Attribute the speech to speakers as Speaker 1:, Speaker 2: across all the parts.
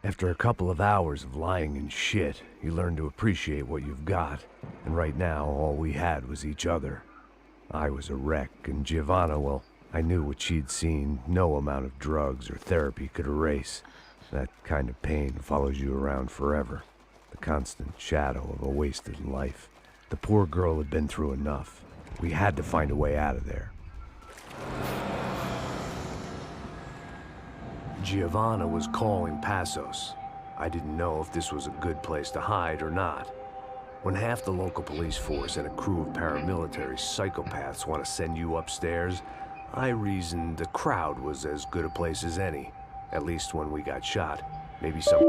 Speaker 1: After a couple of hours of lying in shit, you learn to appreciate what you've got. And right now, all we had was each other. I was a wreck, and Giovanna, well, I knew what she'd seen no amount of drugs or therapy could erase. That kind of pain follows you around forever. The constant shadow of a wasted life. The poor girl had been through enough. We had to find a way out of there. Giovanna was calling Passos. I didn't know if this was a good place to hide or not. When half the local police force and a crew of paramilitary psychopaths want to send you upstairs, I reasoned the crowd was as good a place as any. At least when we got shot. Maybe some...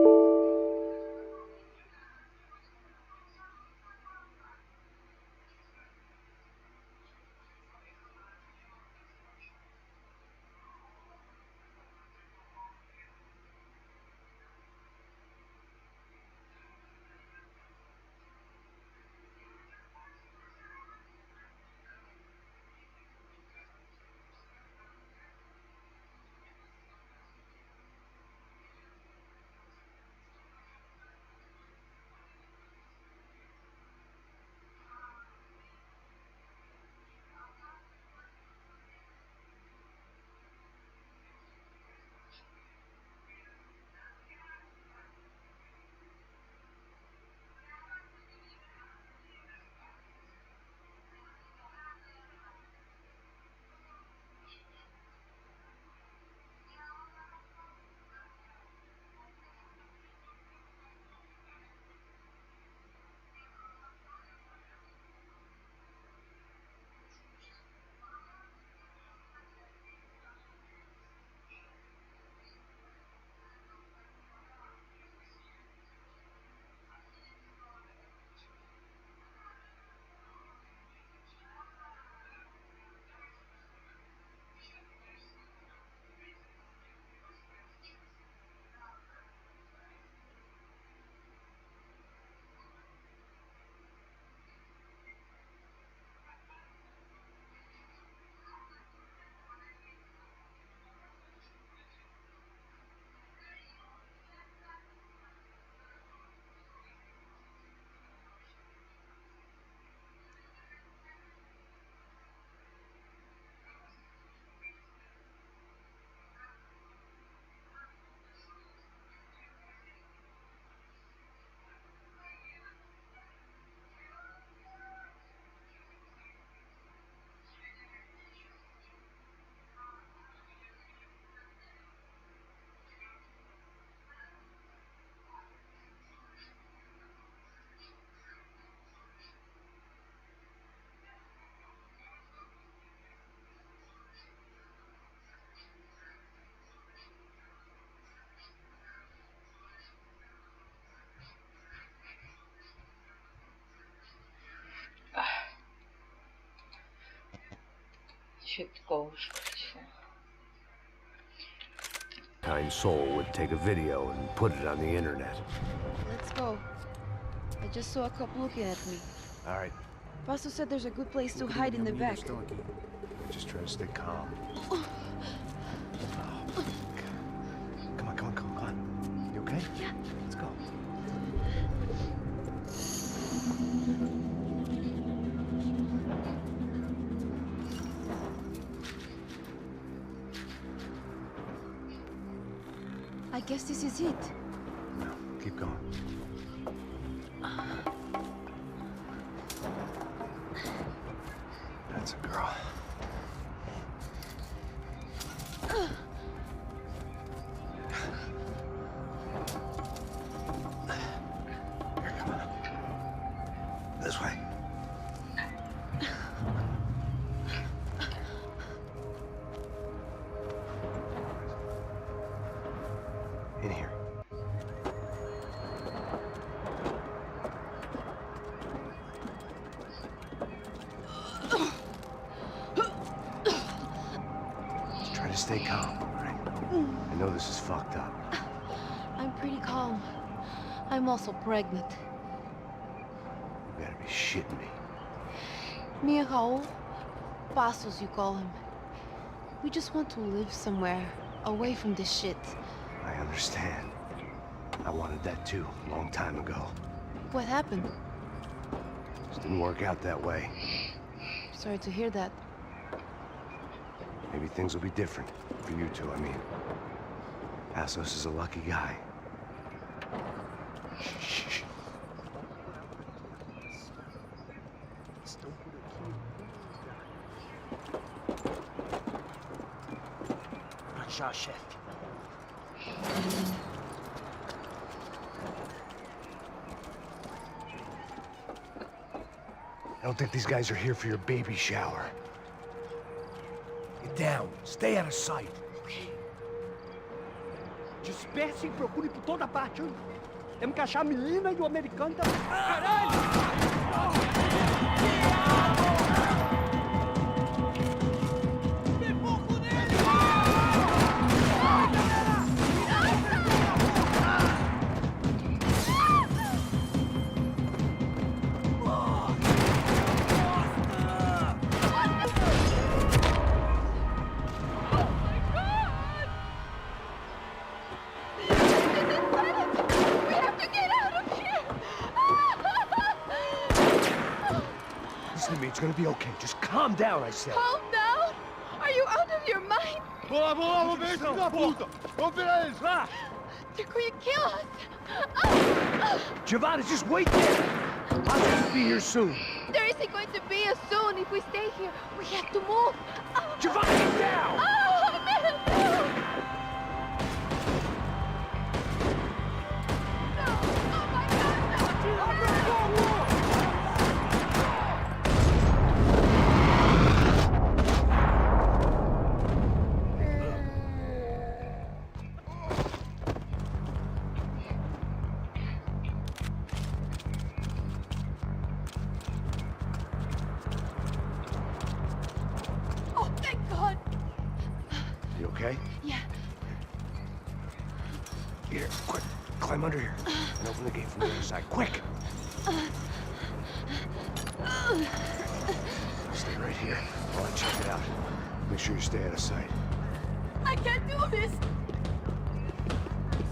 Speaker 1: Kind soul would take a video and put it on the internet.
Speaker 2: Let's go. I just saw a cop looking at me.
Speaker 1: All right.
Speaker 2: Paso said there's a good place to hide in the back.
Speaker 1: Just try to stay calm. Oh, God. Come on. You okay?
Speaker 2: Yeah.
Speaker 1: Let's go.
Speaker 2: I guess this is it.
Speaker 1: No, keep going. That's a girl. Here, come on. This way. In here. Just try to stay calm, all right? I know this is fucked up.
Speaker 2: I'm pretty calm. I'm also pregnant.
Speaker 1: You gotta be shitting me.
Speaker 2: Me and Raul, Passos you call him. We just want to live somewhere, away from this shit.
Speaker 1: I understand. I wanted that too, a long time ago.
Speaker 2: What happened?
Speaker 1: Just didn't work out that way.
Speaker 2: Sorry to hear that.
Speaker 1: Maybe things will be different. For you two, I mean. Assos is a lucky guy. Shh.
Speaker 3: Já, chefe.
Speaker 1: I don't think these guys are here for your baby shower. Get down. Stay out of sight.
Speaker 3: Disperse e procure por toda parte. Temos que achar a menina e o americano também. Caralho!
Speaker 1: Listen to me, it's gonna be okay. Just calm down, I said.
Speaker 2: Calm down? Are you out of your mind?
Speaker 3: Vamos ver esse filho da puta! Vamos virar eles, lá!
Speaker 2: They're going to kill us!
Speaker 1: Giovanna, just wait there! I'll just be here soon.
Speaker 2: There isn't going to be a soon if we stay here. We have to move.
Speaker 1: Giovanna, get down!
Speaker 2: Oh, man! No! Oh, my God, no! Oh, thank God!
Speaker 1: You okay?
Speaker 2: Yeah.
Speaker 1: Here, quick. Climb under here. And open the gate from the other side. Quick! Stay right here while I check it out. Make sure you stay out of sight.
Speaker 2: I can't do this!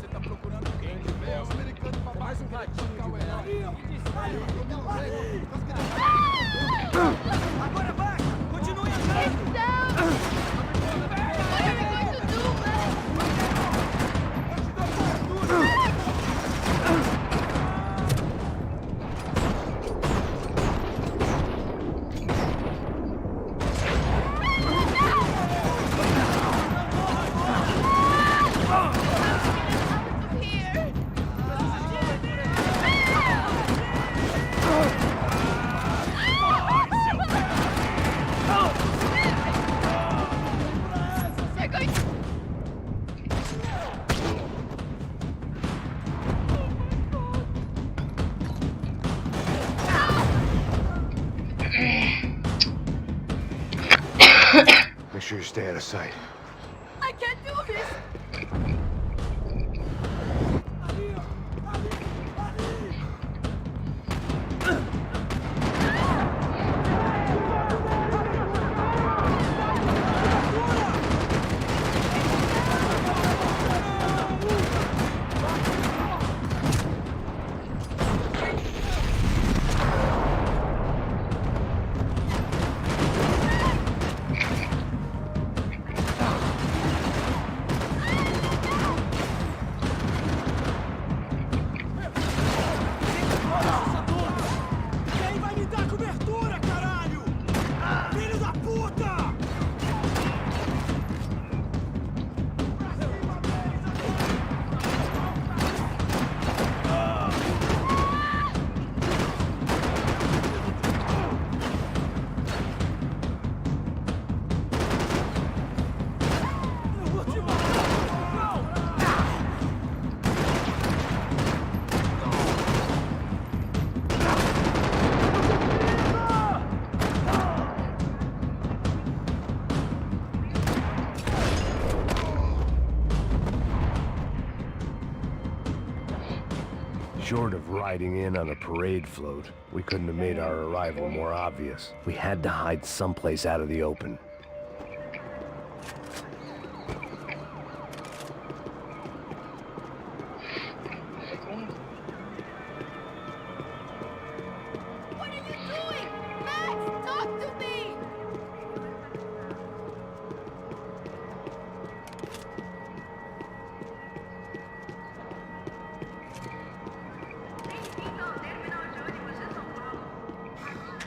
Speaker 3: Você tá procurando quem? Os americanos pra mais um ratinho Agora vai! Continue andando!
Speaker 2: It's down! What are we going to do, man? Out of here! They're going to...
Speaker 1: Make sure you stay out of sight.
Speaker 2: I can't do this!
Speaker 3: Quem vai me dar cobertura, caralho? Filho da puta! Eu vou te matar!
Speaker 1: Short of riding in on a parade float, we couldn't have made our arrival more obvious. We had to hide someplace out of the open.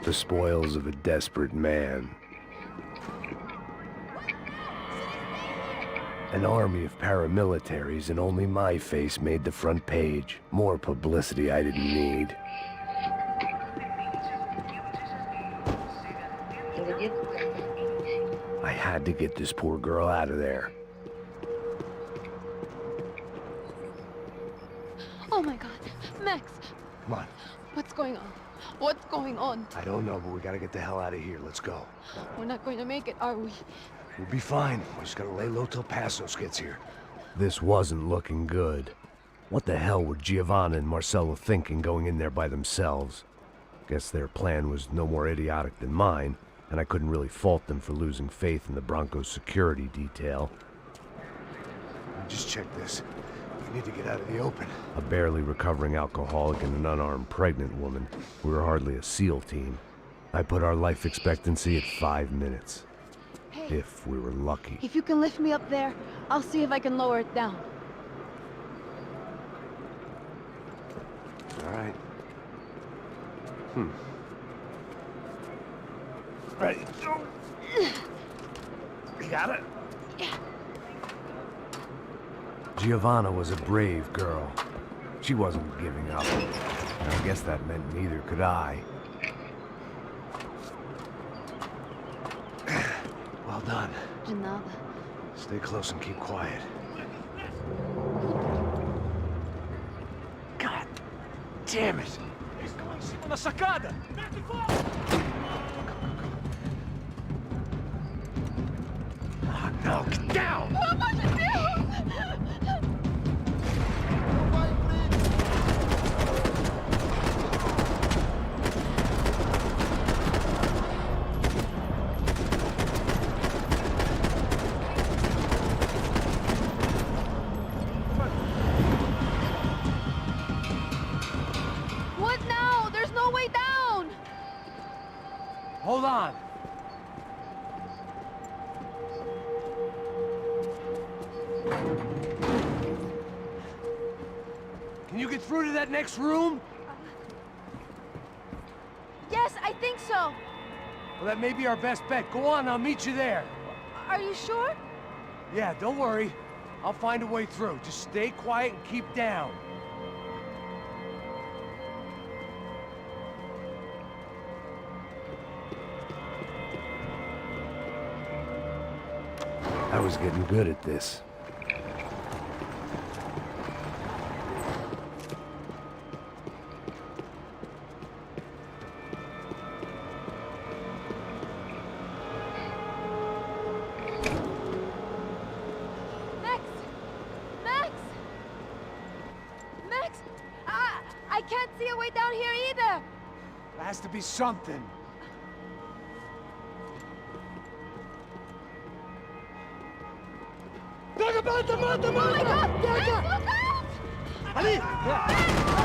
Speaker 1: the spoils of a desperate man. An army of paramilitaries and only my face made the front page. More publicity I didn't need. I had to get this poor girl out of there.
Speaker 2: Oh my god. Max,
Speaker 1: Come on.
Speaker 2: what's going on? What's going on?
Speaker 1: I don't know, but we gotta get the hell out of here. Let's go.
Speaker 2: We're not going to make it, are we?
Speaker 1: We'll be fine. We just gotta lay low till Passos gets here. This wasn't looking good. What the hell were Giovanna and Marcello thinking going in there by themselves? Guess their plan was no more idiotic than mine, and I couldn't really fault them for losing faith in the Broncos security detail. Just check this. We need to get out of the open. A barely recovering alcoholic and an unarmed pregnant woman. We were hardly a SEAL team. I put our life expectancy at 5 minutes.
Speaker 2: Hey,
Speaker 1: If we were lucky.
Speaker 2: if you can lift me up there, I'll see if I can lower it down.
Speaker 1: All right. Ready? Go. You got it?
Speaker 2: Yeah.
Speaker 1: Giovanna was a brave girl. She wasn't giving up. And I guess that meant neither could I. Well done.
Speaker 2: De nada.
Speaker 1: Stay close and keep quiet. God damn it!
Speaker 3: Na sacada!
Speaker 1: Oh, no, get down!
Speaker 2: Pelo amor de Deus! What now? There's no way down!
Speaker 1: Hold on. Can you get through to that next room?
Speaker 2: Yes, I think so.
Speaker 1: Well, that may be our best bet. Go on, I'll meet you there.
Speaker 2: Are you sure?
Speaker 1: Yeah, don't worry. I'll find a way through. Just stay quiet and keep down. I was getting good at this.
Speaker 2: Max! Max! Max! I can't see a way down here either!
Speaker 1: There has to be something.
Speaker 3: Pega, mata, mata,
Speaker 2: Oh my god!
Speaker 3: mata!
Speaker 2: Max,
Speaker 3: Pega!
Speaker 2: look out!
Speaker 3: Ali!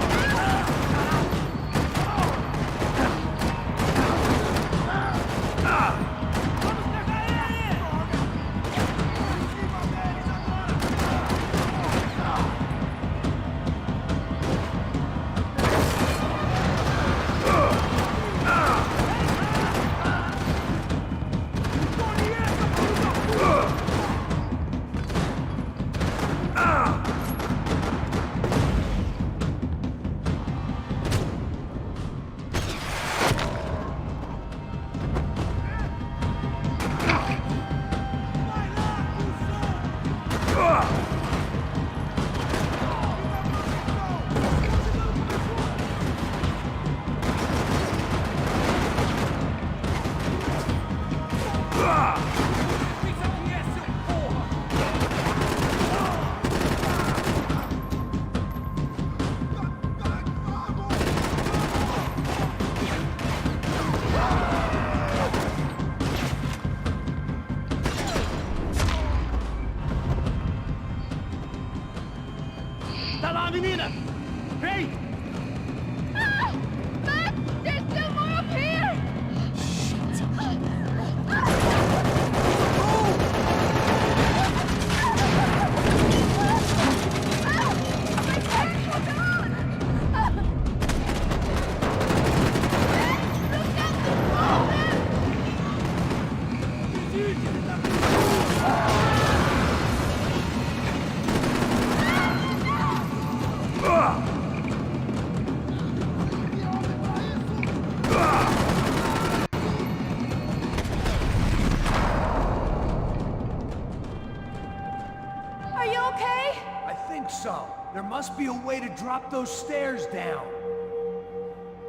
Speaker 1: There must be a way to drop those stairs down.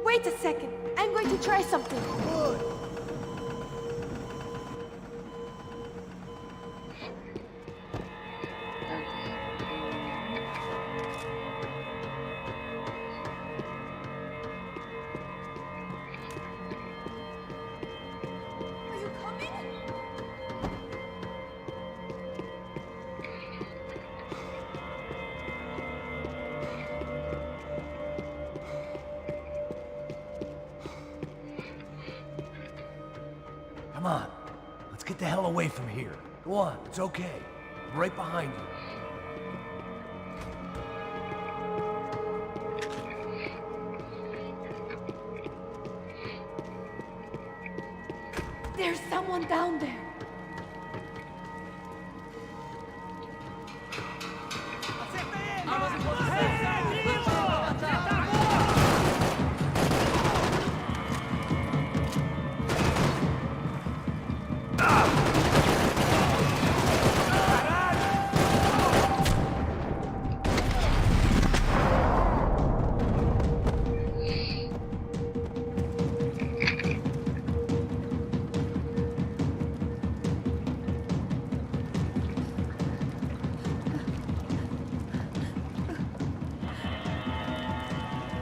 Speaker 4: Wait a second. I'm going to try something.
Speaker 1: Good.
Speaker 4: Are you coming?
Speaker 1: Come on. Let's get the hell away from here. Go on, it's okay. I'm right behind you.
Speaker 4: There's someone down there.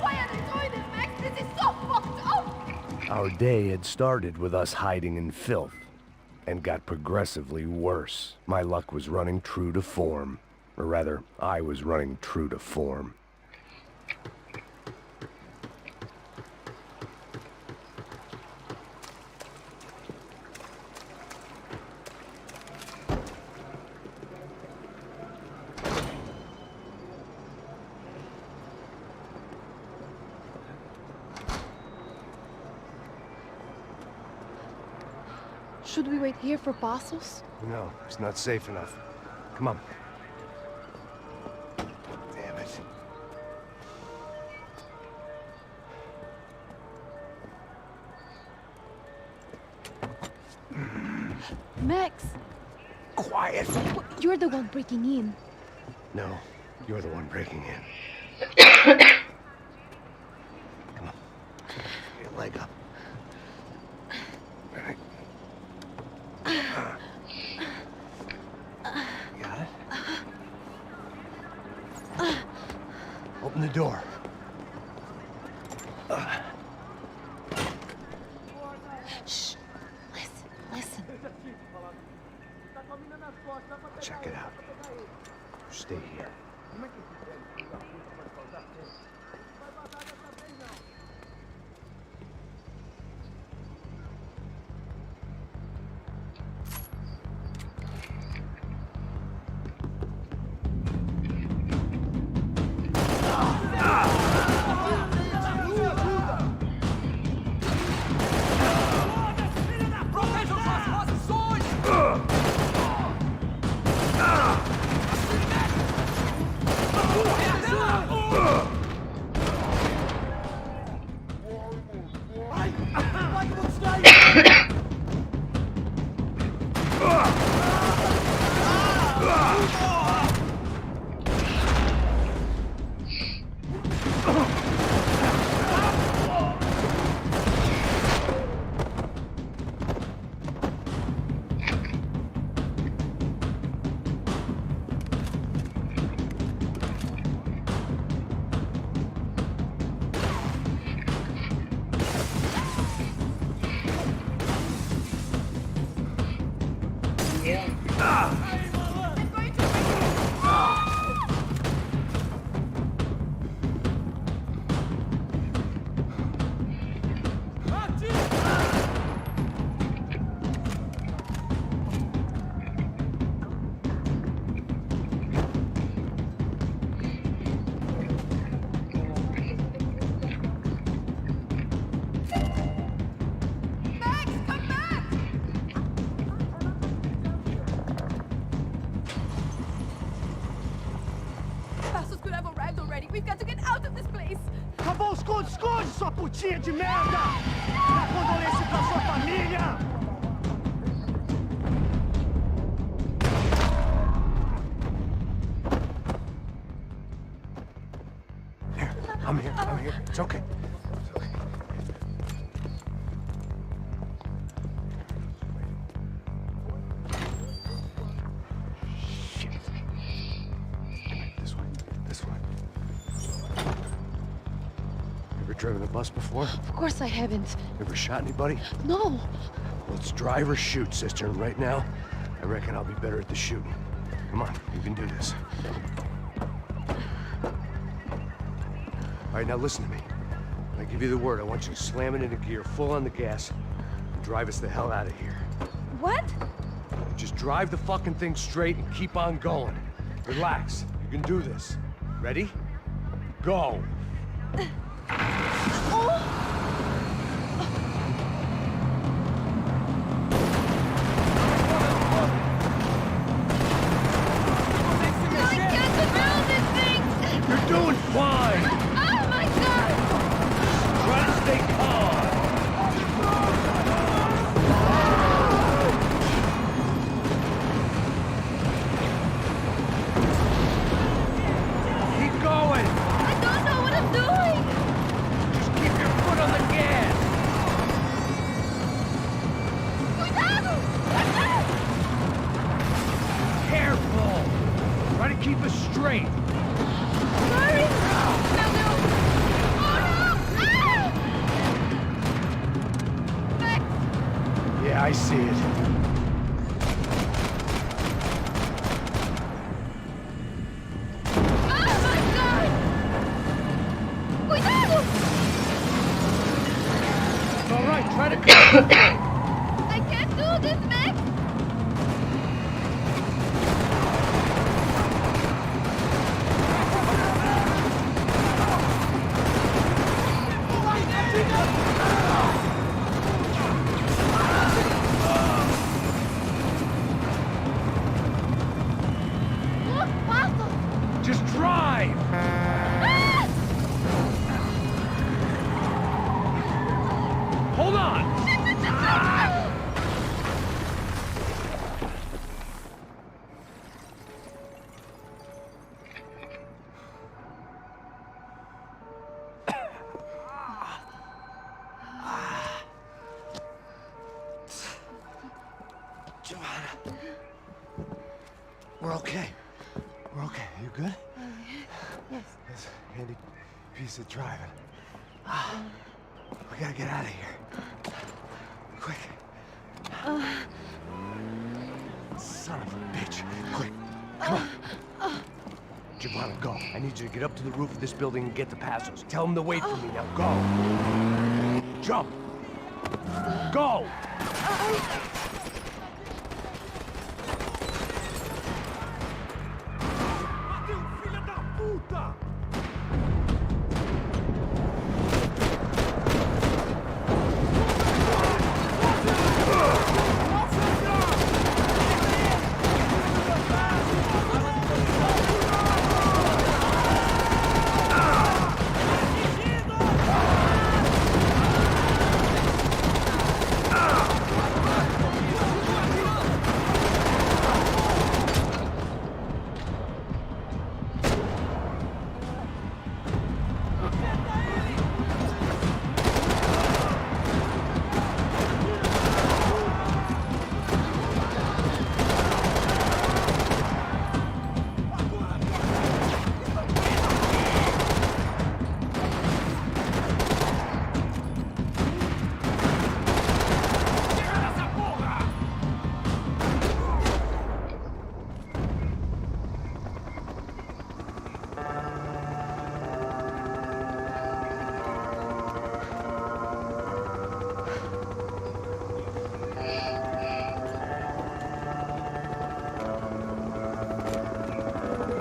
Speaker 2: Why are they doing this, Max? This is so fucked up!
Speaker 1: Our day had started with us hiding in filth, and got progressively worse. My luck was running true to form. Or rather, I was running true to form.
Speaker 2: Should we wait here for parcels?
Speaker 1: No, it's not safe enough. Come on. Damn it.
Speaker 2: Max,
Speaker 1: Quiet!
Speaker 2: you're the one breaking in.
Speaker 1: No, you're the one breaking in. Come on. Get your leg up. All right. You got it? Open the door.
Speaker 2: Shh. Listen.
Speaker 1: Check it out. Stay here.
Speaker 2: We've got to get out of this place!
Speaker 3: Acabou, esconde, esconde, sua putinha de merda! Dá condolência pra sua família!
Speaker 1: I'm here. It's okay. Shit. This way. Ever driven a bus before?
Speaker 2: Of course I haven't.
Speaker 1: Ever shot anybody?
Speaker 2: No.
Speaker 1: Well, it's drive or shoot, sister. And right now, I reckon I'll be better at the shooting. Come on, you can do this. All right, now listen to me. When I give you the word, I want you to slam it into gear, full on the gas, and drive us the hell out of here.
Speaker 4: What?
Speaker 1: Just drive the fucking thing straight and keep on going. Relax. You can do this. Ready? Go. You're doing fine!
Speaker 2: Oh my god!
Speaker 1: Try to stay calm! Keep going!
Speaker 2: I don't know what I'm doing!
Speaker 1: Just keep your foot on the gas!
Speaker 2: Cuidado!
Speaker 1: Careful! Try to keep us straight!
Speaker 2: Sorry! No, no! Oh no! Ah! Max!
Speaker 1: Yeah, I see it.
Speaker 2: Oh my god! Cuidado!
Speaker 1: It's all right, try to concentrate.
Speaker 2: I can't do this, Max! Look, Pato!
Speaker 1: Just drive!
Speaker 2: Ah!
Speaker 1: Hold on! Giovanna. We're okay. We're okay. You good?
Speaker 2: Yes.
Speaker 1: It's a handy piece of driving. We gotta get out of here. Quick. Son of a bitch. Quick. Come on. Giovanna, go. I need you to get up to the roof of this building and get the Passos. Tell them to wait for me. Now go. Jump. Go.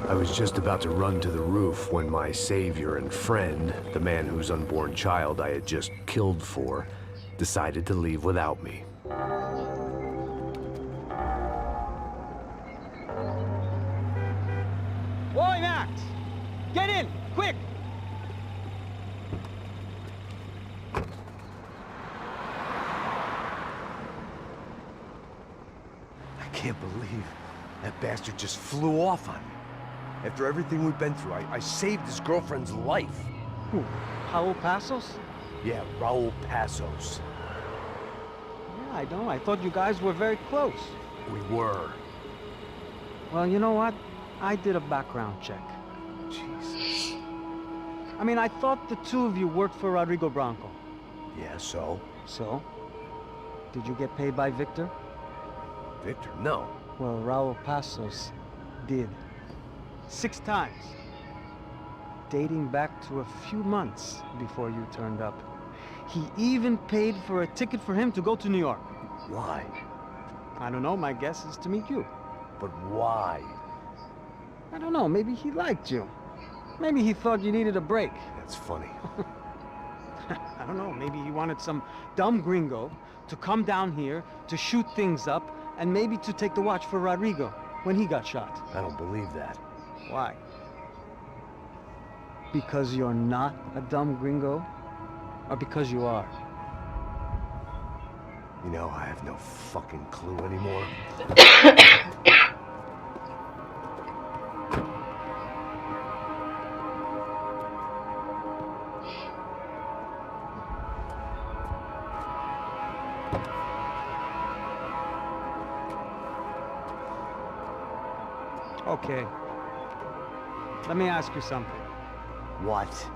Speaker 1: I was just about to run to the roof when my savior and friend, the man whose unborn child I had just killed for, decided to leave without me.
Speaker 3: Oi, Max! Get in, quick!
Speaker 1: I can't believe that bastard just flew off on me. After everything we've been through, I saved his girlfriend's life.
Speaker 3: Who? Raul Passos?
Speaker 1: Yeah, Raul Passos.
Speaker 3: Yeah, I know. I thought you guys were very close.
Speaker 1: We were.
Speaker 3: Well, you know what? I did a background check.
Speaker 1: Jesus.
Speaker 3: I mean, I thought the two of you worked for Rodrigo Branco.
Speaker 1: Yeah, so?
Speaker 3: So? Did you get paid by Victor?
Speaker 1: Victor, no.
Speaker 3: Well, Raul Passos did. 6 times. Dating back to a few months before you turned up. He even paid for a ticket for him to go to New York.
Speaker 1: Why?
Speaker 3: I don't know, my guess is to meet you.
Speaker 1: But why?
Speaker 3: I don't know, maybe he liked you. Maybe he thought you needed a break.
Speaker 1: That's funny.
Speaker 3: I don't know, maybe he wanted some dumb gringo to come down here to shoot things up and maybe to take the watch for Rodrigo when he got shot.
Speaker 1: I don't believe that.
Speaker 3: Why? Because you're not a dumb gringo? Or because you are?
Speaker 1: You know, I have no fucking clue anymore.
Speaker 3: Okay. Let me ask you something.
Speaker 1: What?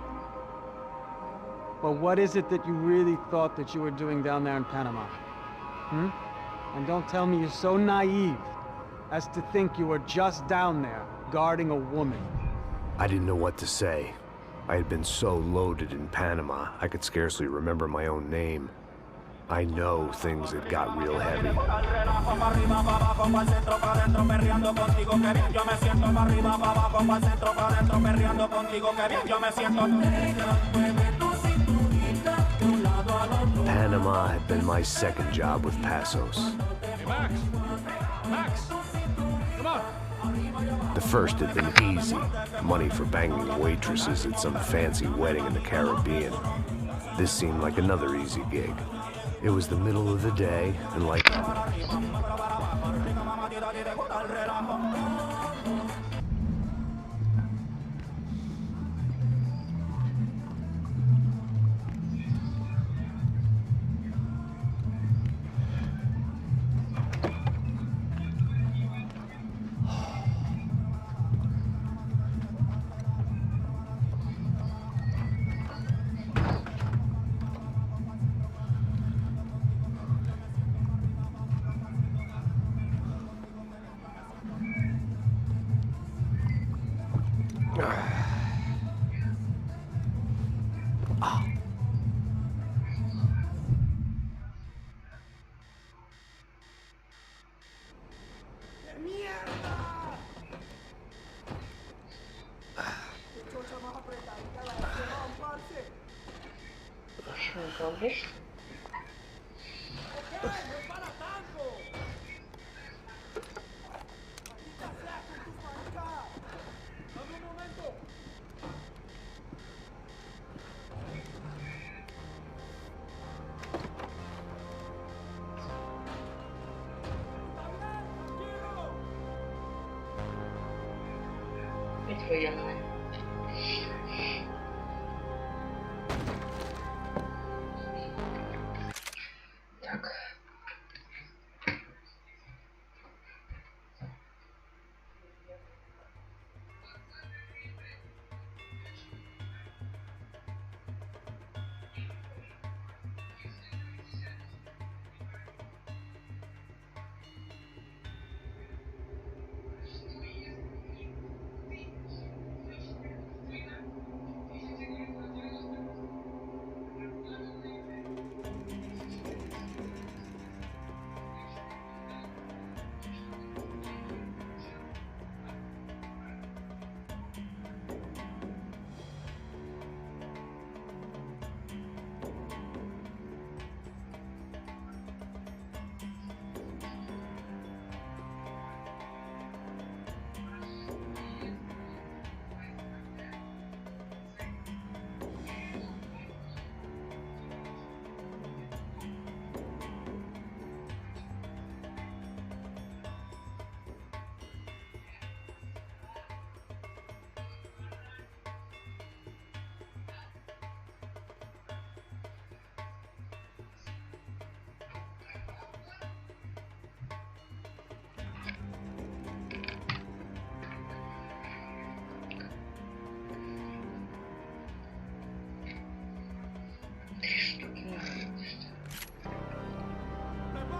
Speaker 3: Well, what is it that you really thought that you were doing down there in Panama? Hmm? And don't tell me you're so naive as to think you were just down there guarding a woman.
Speaker 1: I didn't know what to say. I had been so loaded in Panama, I could scarcely remember my own name. I know things had got real heavy. Panama had been my second job with Passos.
Speaker 2: Hey, Max! Max! Come on!
Speaker 1: The first had been easy. Money for banging waitresses at some fancy wedding in the Caribbean. This seemed like another easy gig. It was the middle of the day, and like...
Speaker 5: Zombies? Відвоєнне. Так.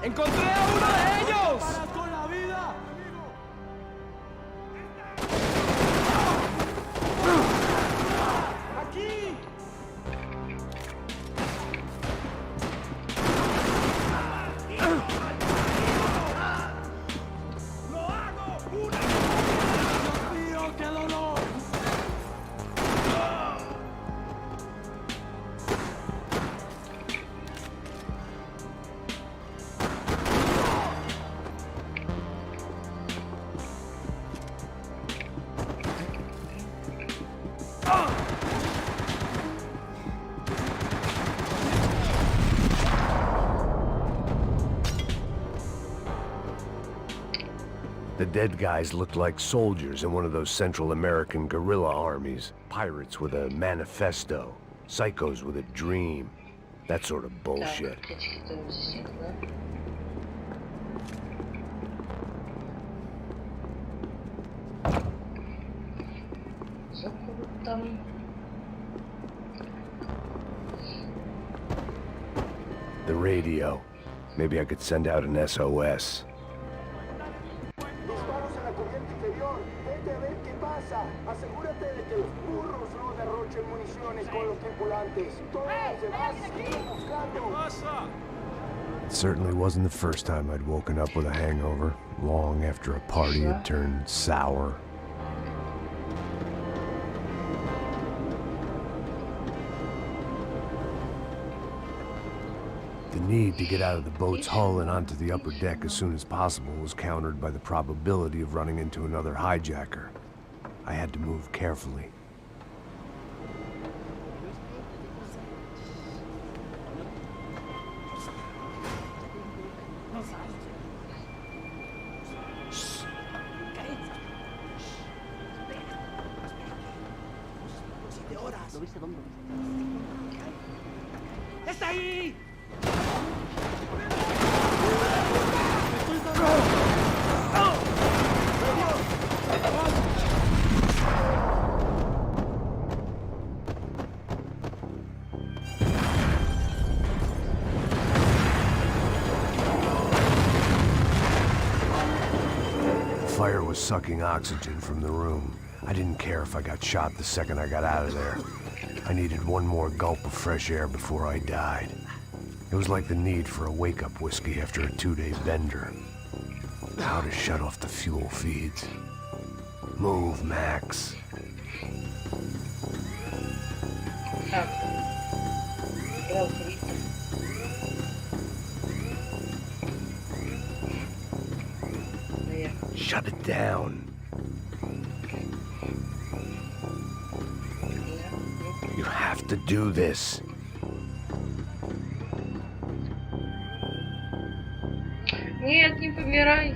Speaker 6: ¡Encontré a uno de ellos!
Speaker 1: The dead guys looked like soldiers in one of those Central American guerrilla armies. Pirates with a manifesto. Psychos with a dream. That sort of bullshit.
Speaker 5: Так, птички там действительно. Закрут там.
Speaker 1: The radio. Maybe I could send out an SOS.
Speaker 7: Disparos en la cubierta inferior. Vete a ver qué pasa. Asegúrate de que los burros no derrochen municiones con los tripulantes. Todos los demás siguen buscando.
Speaker 1: It certainly wasn't the first time I'd woken up with a hangover, long after a party had turned sour. The need to get out of the boat's hull and onto the upper deck as soon as possible was countered by the probability of running into another hijacker. I had to move carefully.
Speaker 6: ¡Está ahí!
Speaker 1: The fire was sucking oxygen from the room. I didn't care if I got shot the second I got out of there. I needed one more gulp of fresh air before I died. It was like the need for a wake-up whiskey after a 2-day bender. How to shut off the fuel feeds. Move, Max.
Speaker 5: Так. Играл Крита. Наверх.
Speaker 1: Shut it down. You have to do this.
Speaker 5: Нет, не помирай.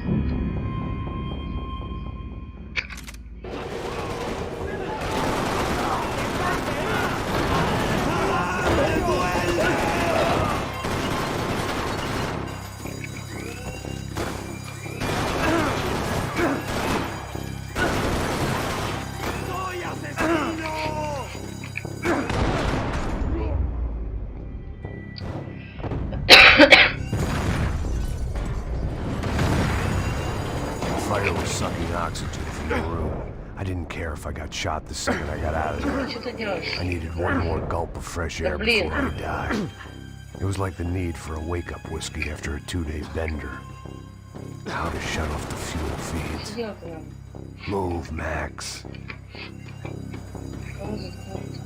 Speaker 1: Fire was sucking oxygen from the room. I didn't care if I got shot the second I got out of there.
Speaker 5: Что ты делаешь?
Speaker 1: I needed one more gulp of fresh air before I died. It was like the need for a wake-up whiskey after a 2-day bender. How to shut off the fuel feeds.
Speaker 5: Сделай прям.
Speaker 1: Move, Max.
Speaker 5: Кого заткнуть?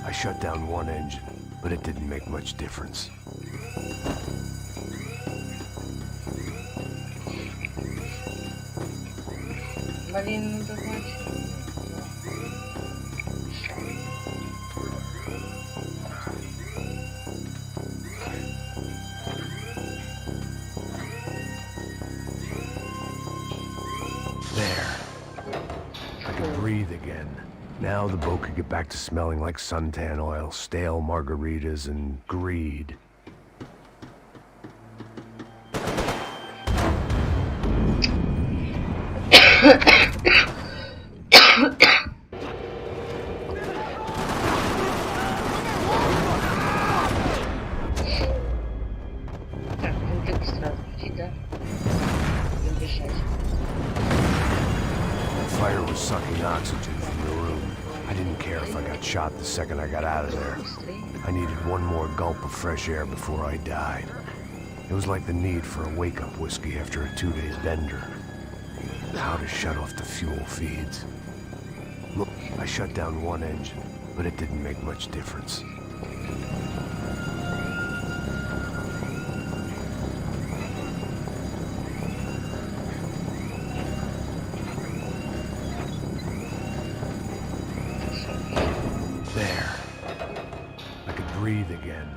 Speaker 1: I shut down one engine, but it didn't make much difference.
Speaker 5: Блин, ну давай.
Speaker 1: There. I could breathe again. Now the boat could get back to smelling like suntan oil, stale margaritas, and greed. shot the second I got out of there. I needed one more gulp of fresh air before I died. It was like the need for a wake-up whiskey after a 2-day bender. How to shut off the fuel feeds. Look, I shut down one engine, but it didn't make much difference. There. I could breathe again.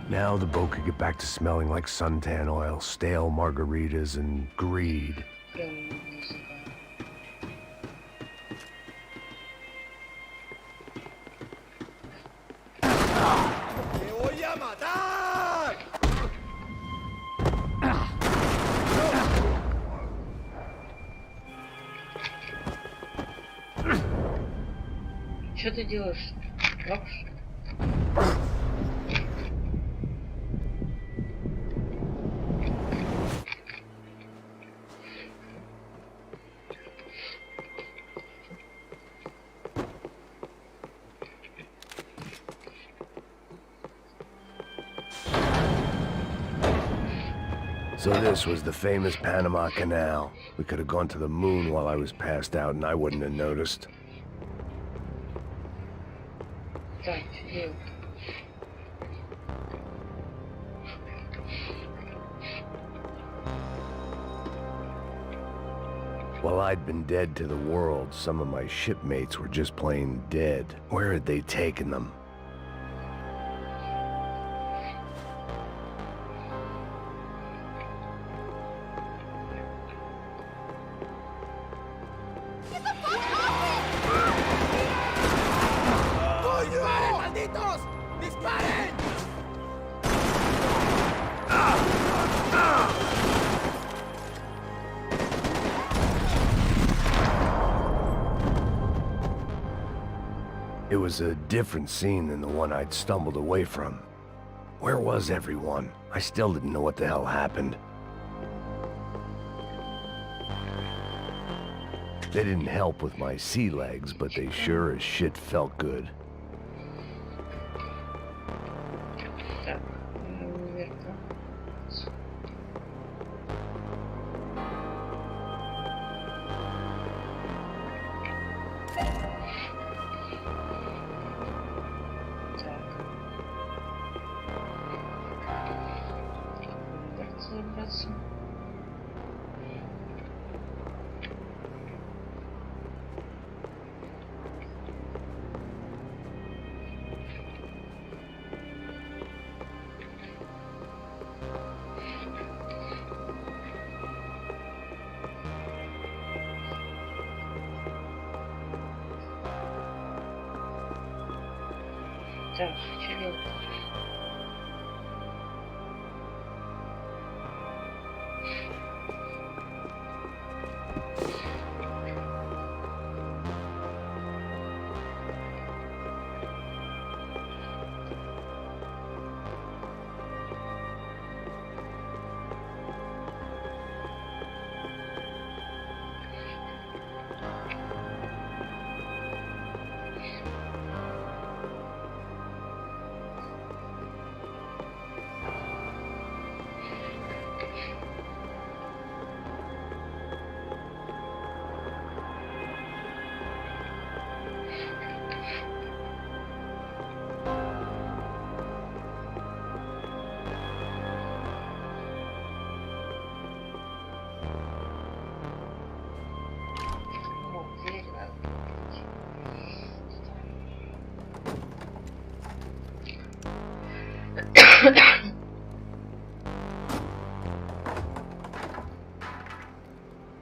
Speaker 1: Now the boat could get back to smelling like suntan oil, stale margaritas, and greed.
Speaker 5: Прям музыка.
Speaker 6: ¡Te voy a matar!
Speaker 5: Что ты делаешь? Лапш?
Speaker 1: So this was the famous Panama Canal. We could have gone to the moon while I was passed out and I wouldn't have noticed.
Speaker 5: Так, что делать?
Speaker 1: While I'd been dead to the world, some of my shipmates were just plain dead. Where had they taken them?
Speaker 6: ¡Disparen, malditos! ¡Disparen!
Speaker 1: It was a different scene than the one I'd stumbled away from. Where was everyone? I still didn't know what the hell happened. They didn't help with my sea legs, but they sure as shit felt good.
Speaker 5: Так, наверное. Разобраться. Так, что делать?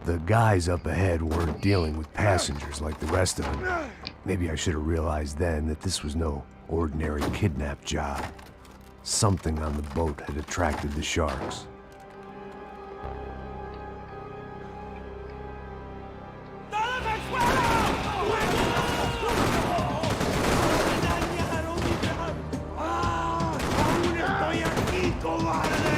Speaker 1: The guys up ahead weren't dealing with passengers like the rest of them. Maybe I should have realized then that this was no ordinary kidnap job. Something on the boat had attracted the sharks.
Speaker 6: ¡Todos al suelo! ¡Dañaron mi plan! ¡Ah! ¡Aún estoy aquí, cobarde!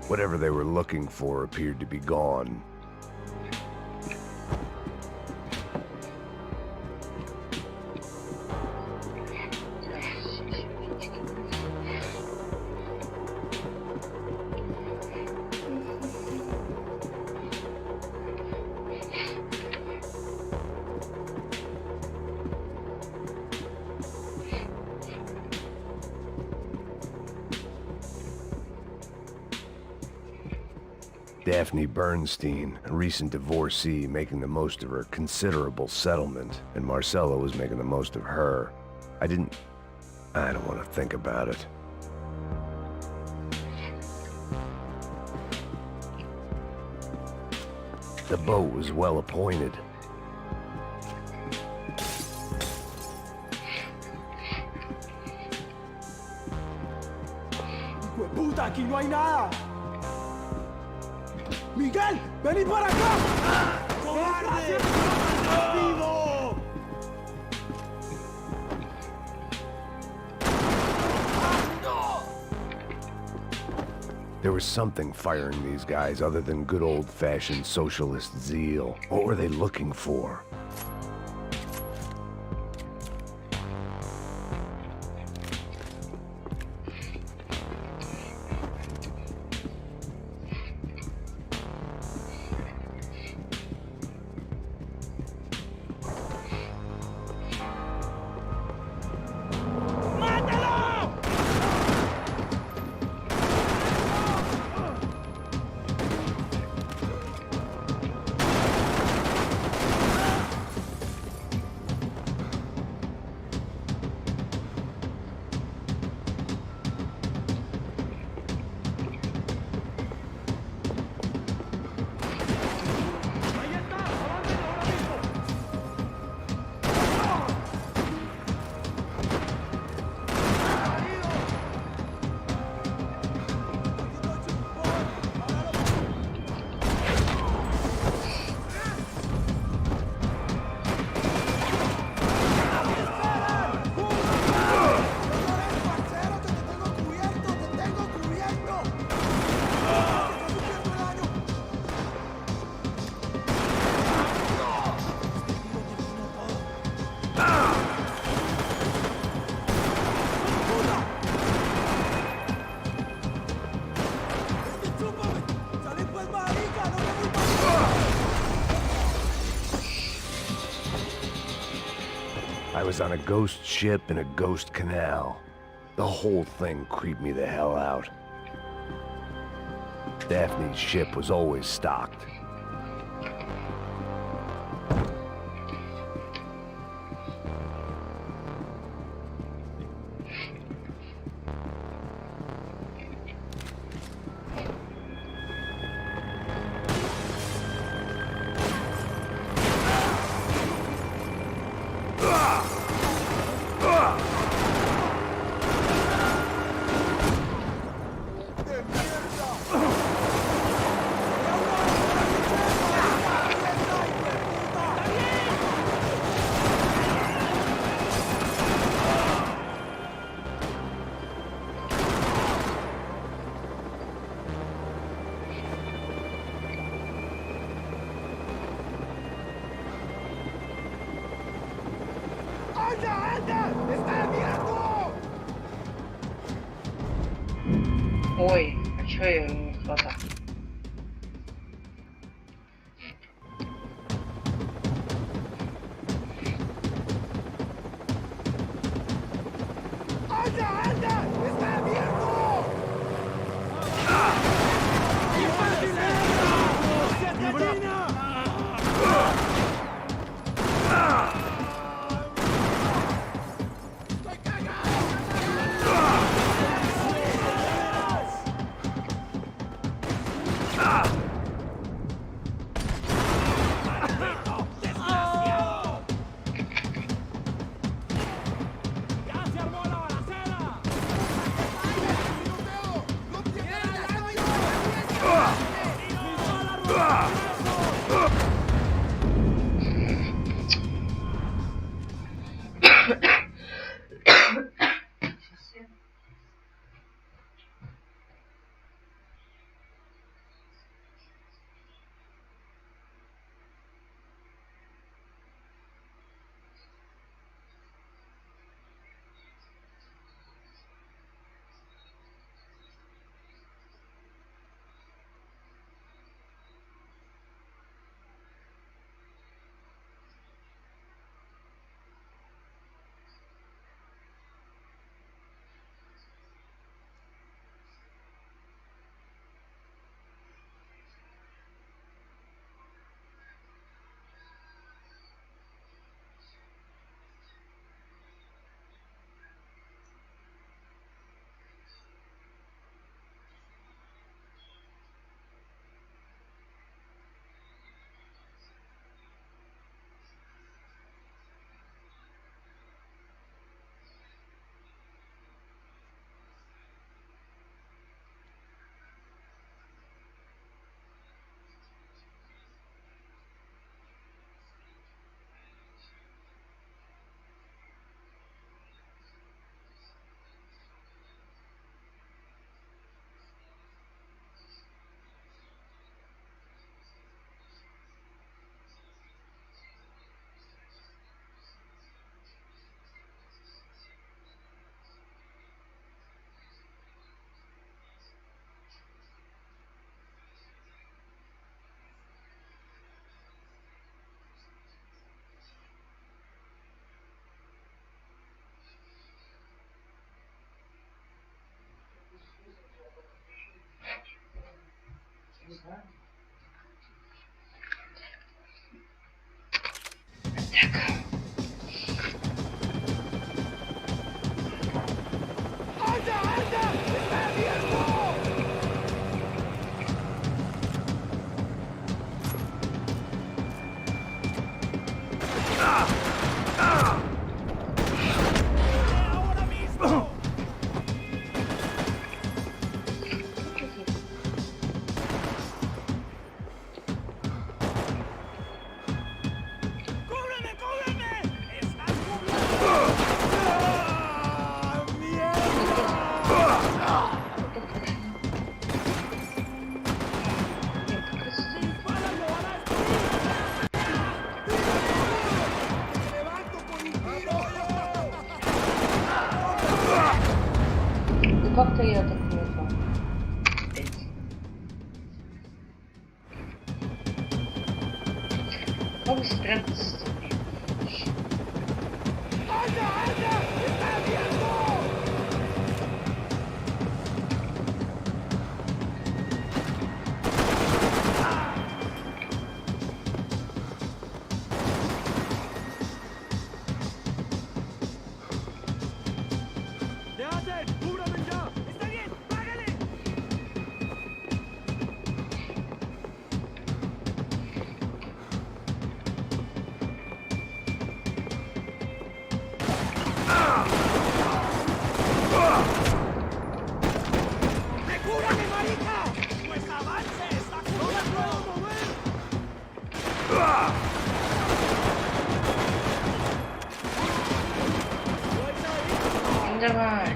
Speaker 1: Whatever they were looking for appeared to be gone. Daphne Bernstein, a recent divorcee, making the most of her considerable settlement, and Marcella was making the most of her. I don't want to think about it. The boat was well appointed.
Speaker 6: ¡Puta, aquí no hay nada! ¡Miguel! ¡Venid para acá! ¡Cobarde! ¡Vivo!
Speaker 1: There was something firing these guys other than good old-fashioned socialist zeal. What were they looking for? I was on a ghost ship in a ghost canal. The whole thing creeped me the hell out. Daphne's ship was always stocked.
Speaker 5: Ой, а чё я его не хватал? как-то я так не знаю. Как спрятаться? Давай.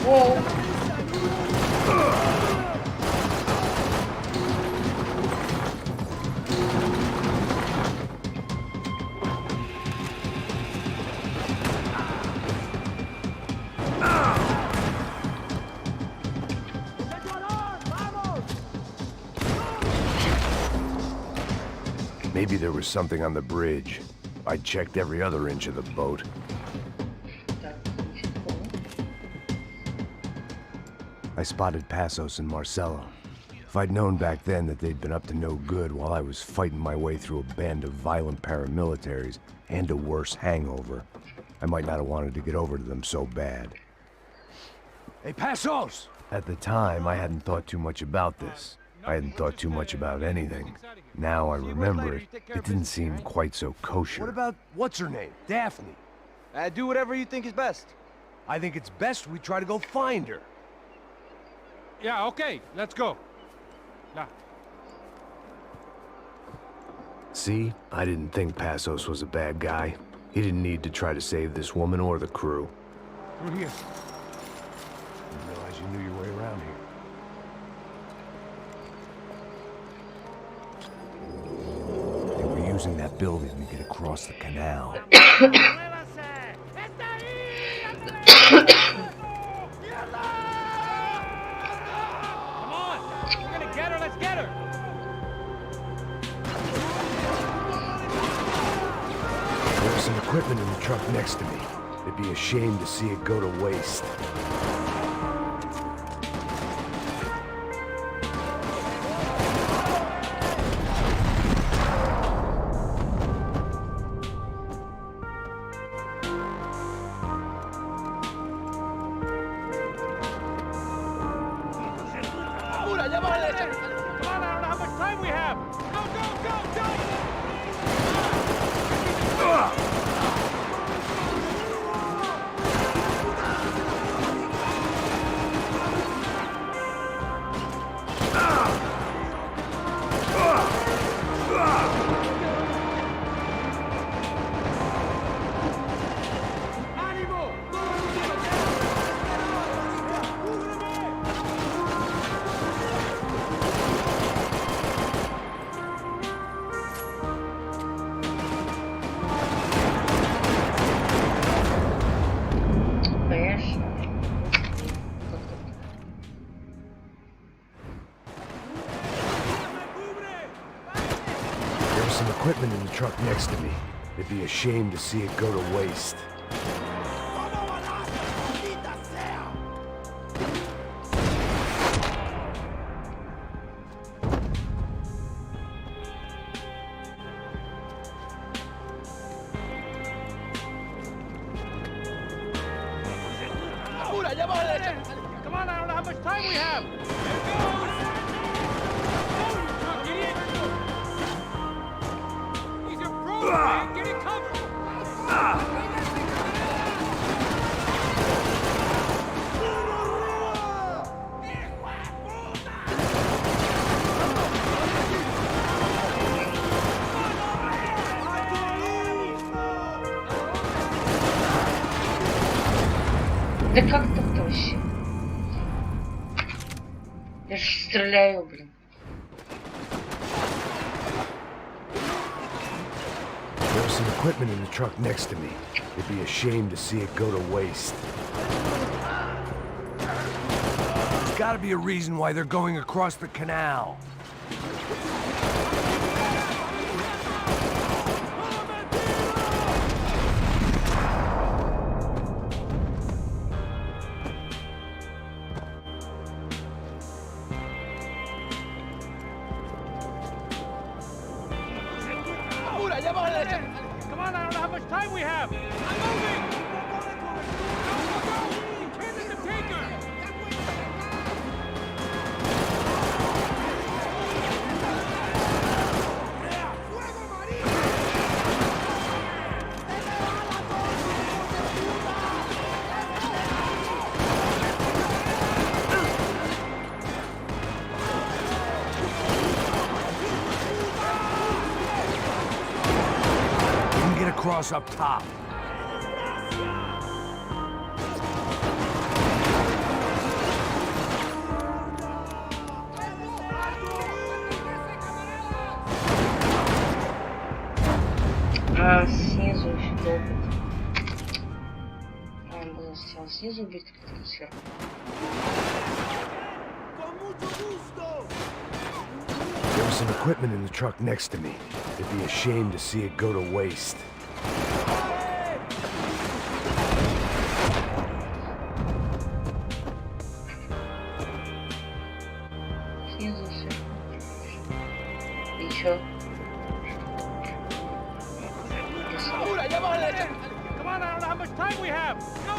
Speaker 5: Whoa.
Speaker 1: Maybe there was something on the bridge. I checked every other inch of the boat. I spotted Passos and Marcelo. If I'd known back then that they'd been up to no good while I was fighting my way through a band of violent paramilitaries and a worse hangover, I might not have wanted to get over to them so bad.
Speaker 6: Hey, Passos!
Speaker 1: At the time, I hadn't thought too much about this. I hadn't thought too much about anything. Now I remember it, it didn't seem quite so kosher.
Speaker 6: What about, what's her name? Daphne.
Speaker 3: Do whatever you think is best.
Speaker 6: I think it's best we try to go find her.
Speaker 8: Yeah, okay, let's go. Yeah.
Speaker 1: See, I didn't think Passos was a bad guy. He didn't need to try to save this woman or the crew.
Speaker 8: Through here.
Speaker 1: Didn't realize you knew your way around here. They were using that building to get across the canal. There's some equipment in the truck next to me. It'd be a shame to see it go to waste.
Speaker 8: Come on, I don't know how much time we have. Go!
Speaker 1: Some equipment in the truck next to me. It'd be a shame to see it go to waste.
Speaker 8: Come on, I don't know how much time we have. Let's go! Idiot! man. Get it covered.
Speaker 5: Да как так-то вообще? Я же стреляю, блин.
Speaker 1: There was some equipment in the truck next to me. It'd be a shame to see it go to waste.
Speaker 6: There's gotta be a reason why they're going across the canal.
Speaker 8: Come on, I don't know how much time we have. I'm moving. Go. Turn in the tanker.
Speaker 6: You can get across up top.
Speaker 5: А снизу еще долго. Он был сначала снизу убить, как-то сверху.
Speaker 1: There was some equipment in the truck next to me. It'd be a shame to see it go to waste.
Speaker 5: Снизу сверху. Еще.
Speaker 8: Come on, I don't know how much time we have. Go.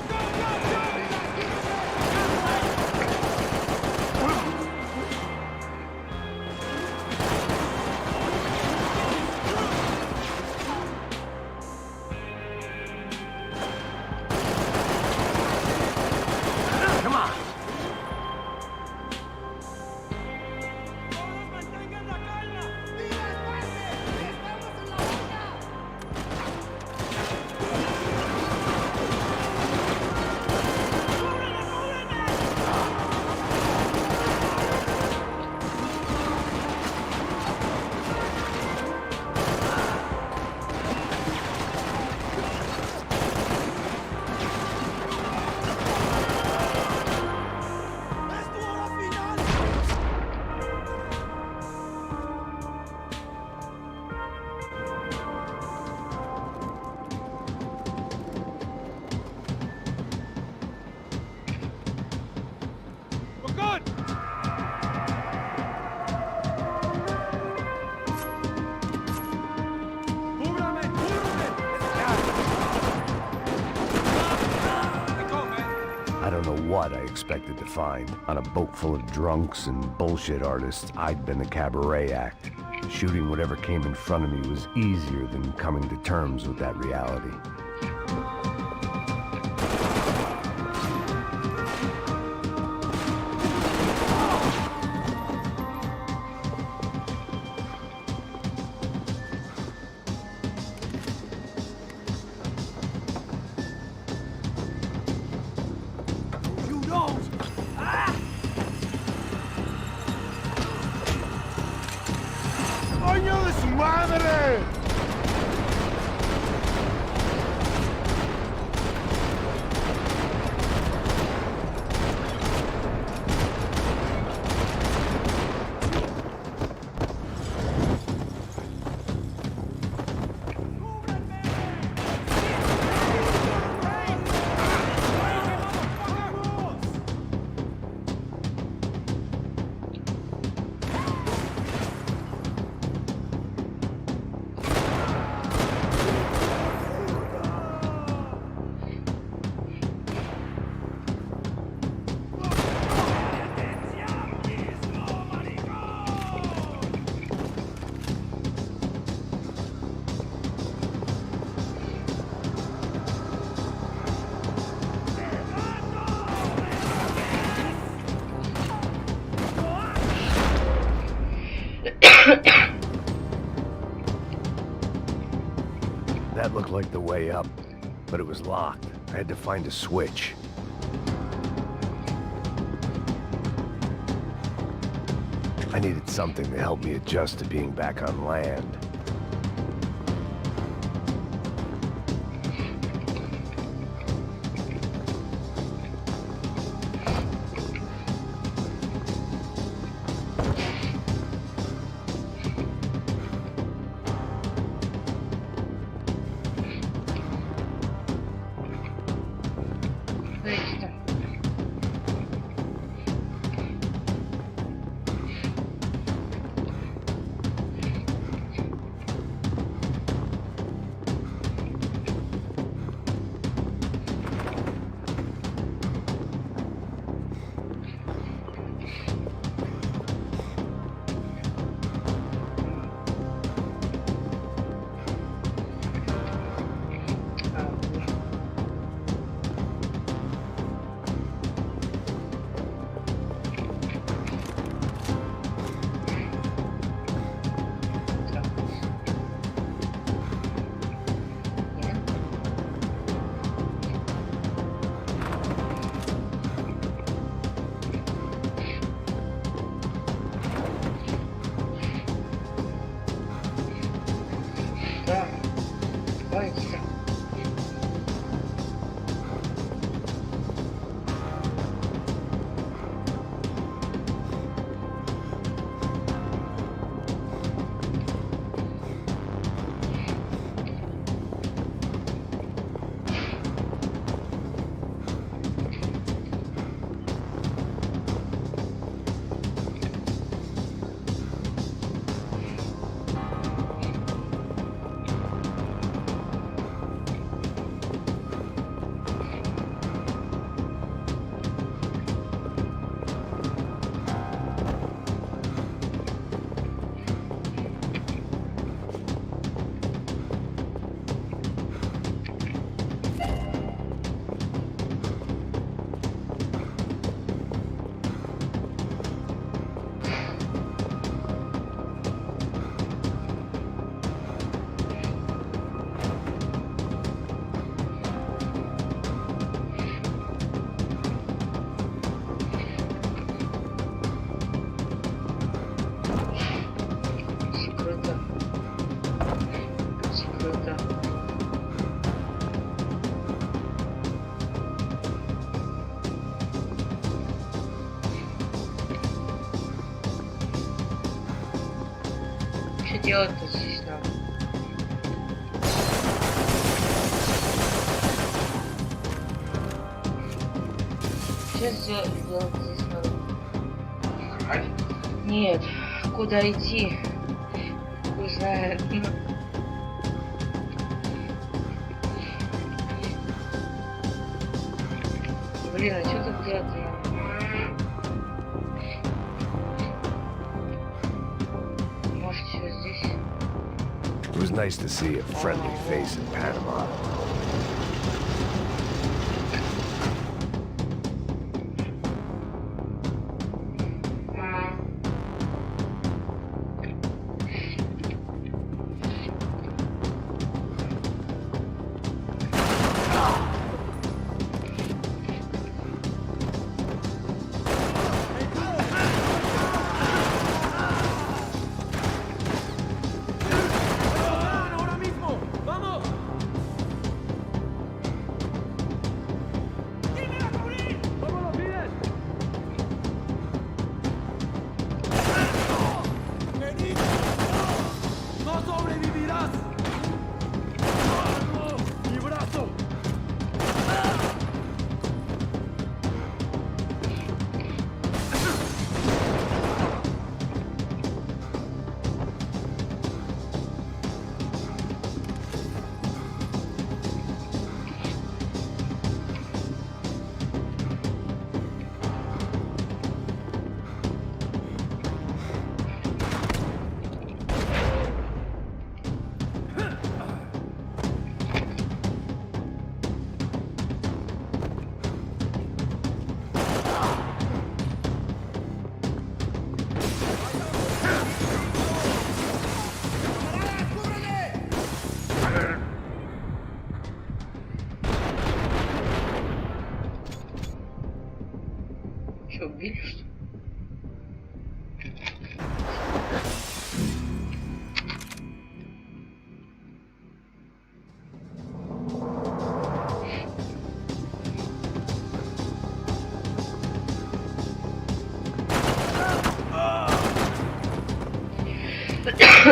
Speaker 6: Come on.
Speaker 8: We're good.
Speaker 1: I don't know what I expected to find. On a boat full of drunks and bullshit artists, I'd been a cabaret act. Shooting whatever came in front of me was easier than coming to terms with that reality.
Speaker 6: You don't.
Speaker 7: ¡Coño de su madre!
Speaker 1: That looked like the way up, but it was locked. I had to find a switch. I needed something to help me adjust to being back on land.
Speaker 5: Смотрите там. Да. Давайте там. Закрыто. Закрыто. Что делать-то здесь надо? Что сделать здесь надо? Нет, куда идти? Хуй знает. Блин, а что тут делать-то? Может, что здесь?
Speaker 1: It was nice to see a friendly face in Panama.
Speaker 8: ¡Ahora mismo! ¡Vamos!
Speaker 5: А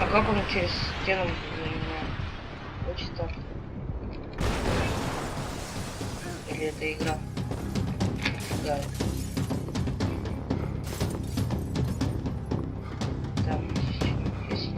Speaker 5: как он через стену, я не знаю. Очень так. Или это игра? Да. Так, если...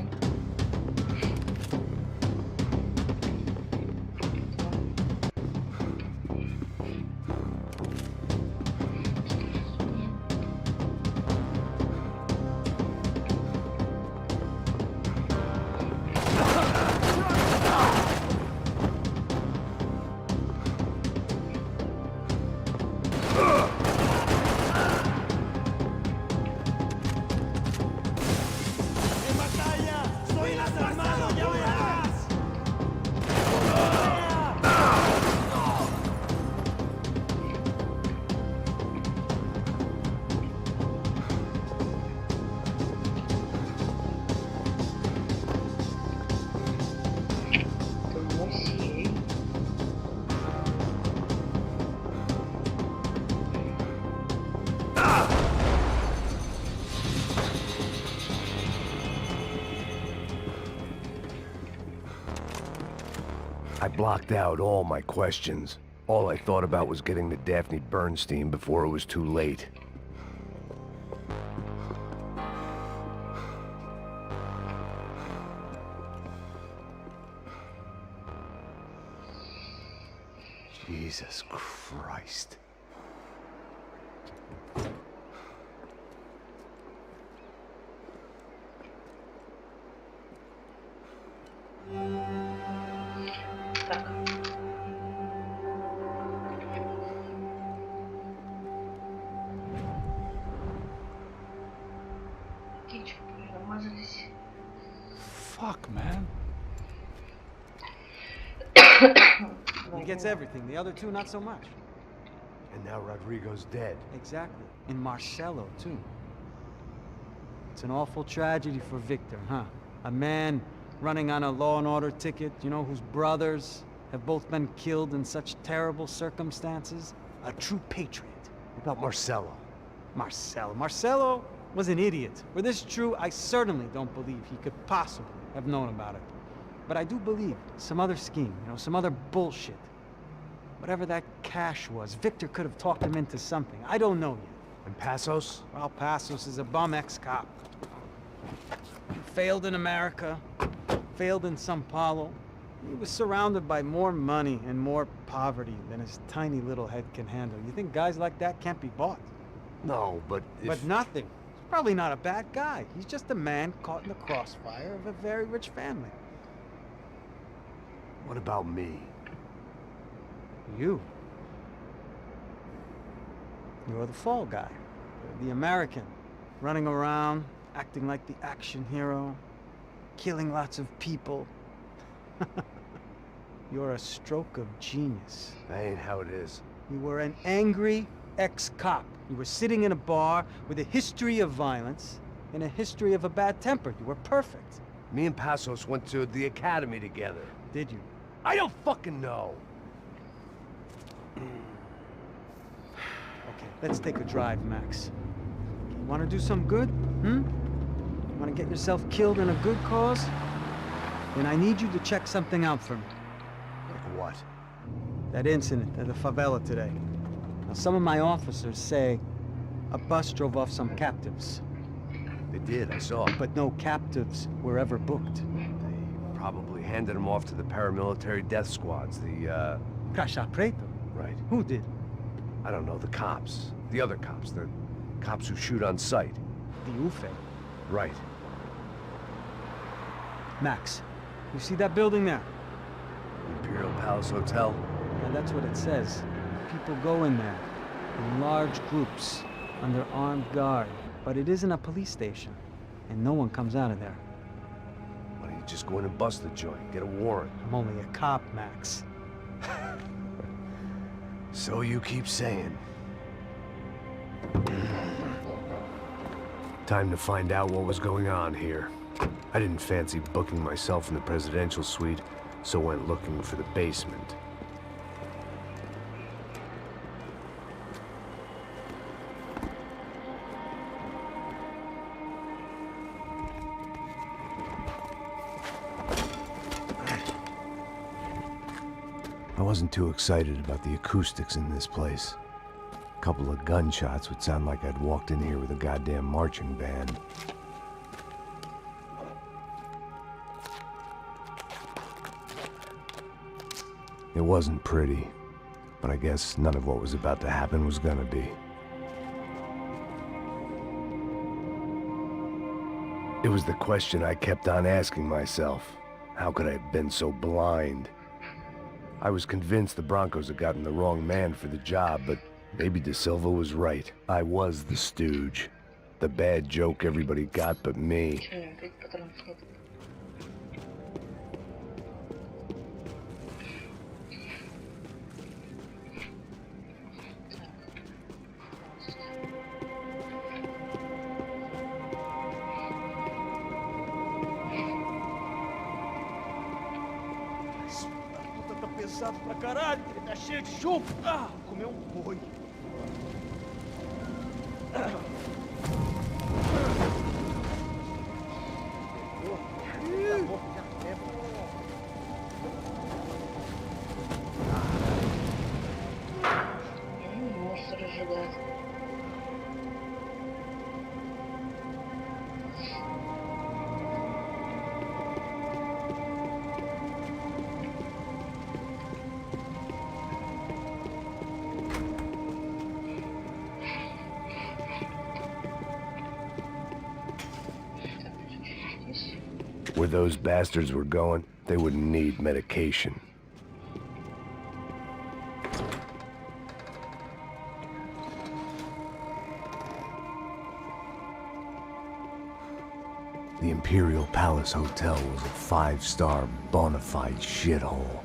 Speaker 1: I blocked out all my questions. All I thought about was getting to Daphne Bernstein before it was too late. Jesus Christ.
Speaker 5: Так. Птичку намазались.
Speaker 3: Fuck, man. He gets everything. The other two, not so much.
Speaker 1: And now Rodrigo's dead.
Speaker 3: Exactly. And Marcelo, too. It's an awful tragedy for Victor, huh? A man running on a law and order ticket, you know, whose brothers have both been killed in such terrible circumstances. A true patriot.
Speaker 1: What about Marcelo?
Speaker 3: Marcelo was an idiot. Were this true, I certainly don't believe he could possibly have known about it. But I do believe some other scheme, you know, some other bullshit. Whatever that cash was, Victor could have talked him into something. I don't know yet.
Speaker 1: And Passos?
Speaker 3: Well, Passos is a bum ex-cop. He failed in America, failed in Sao Paulo. He was surrounded by more money and more poverty than his tiny little head can handle. You think guys like that can't be bought?
Speaker 1: No, but
Speaker 3: But nothing. He's probably not a bad guy. He's just a man caught in the crossfire of a very rich family.
Speaker 1: What about me?
Speaker 3: You. You're the fall guy. You're the American. Running around, acting like the action hero. Killing lots of people. You're a stroke of genius.
Speaker 1: That ain't how it is.
Speaker 3: You were an angry ex-cop. You were sitting in a bar with a history of violence and a history of a bad temper. You were perfect.
Speaker 1: Me and Passos went to the academy together.
Speaker 3: Did you?
Speaker 1: I don't fucking know.
Speaker 3: Okay, let's take a drive, Max. You want to do some good? Want to get yourself killed in a good cause? Then I need you to check something out for me.
Speaker 1: Like what?
Speaker 3: That incident at the favela today. Now, some of my officers say a bus drove off some captives.
Speaker 1: They did, I saw.
Speaker 3: But no captives were ever booked.
Speaker 1: They probably handed them off to the paramilitary death squads, the,
Speaker 3: Crasha Preto?
Speaker 1: Right.
Speaker 3: Who did?
Speaker 1: I don't know, the cops. The other cops, the cops who shoot on sight.
Speaker 3: The UFE.
Speaker 1: Right.
Speaker 3: Max, you see that building there?
Speaker 1: Imperial Palace Hotel?
Speaker 3: Yeah, that's what it says. People go in there in large groups. under armed guard, but it isn't a police station, and no one comes out of there.
Speaker 1: Why don't you just go in and bust the joint? Get a warrant.
Speaker 3: I'm only a cop, Max.
Speaker 1: So you keep saying. Time to find out what was going on here. I didn't fancy booking myself in the presidential suite, so went looking for the basement. I wasn't too excited about the acoustics in this place. A couple of gunshots would sound like I'd walked in here with a goddamn marching band. It wasn't pretty, but I guess none of what was about to happen was gonna be. It was the question I kept on asking myself. How could I have been so blind? I was convinced the Broncos had gotten the wrong man for the job, but maybe De Silva was right. I was the stooge. The bad joke everybody got but me.
Speaker 8: Pesado pra caralho, ele tá cheio de chumbo. Ah, comeu boi.
Speaker 5: Монстр ожидает.
Speaker 1: Where those bastards were going, they wouldn't need medication. The Imperial Palace Hotel was a five-star, bona fide shithole.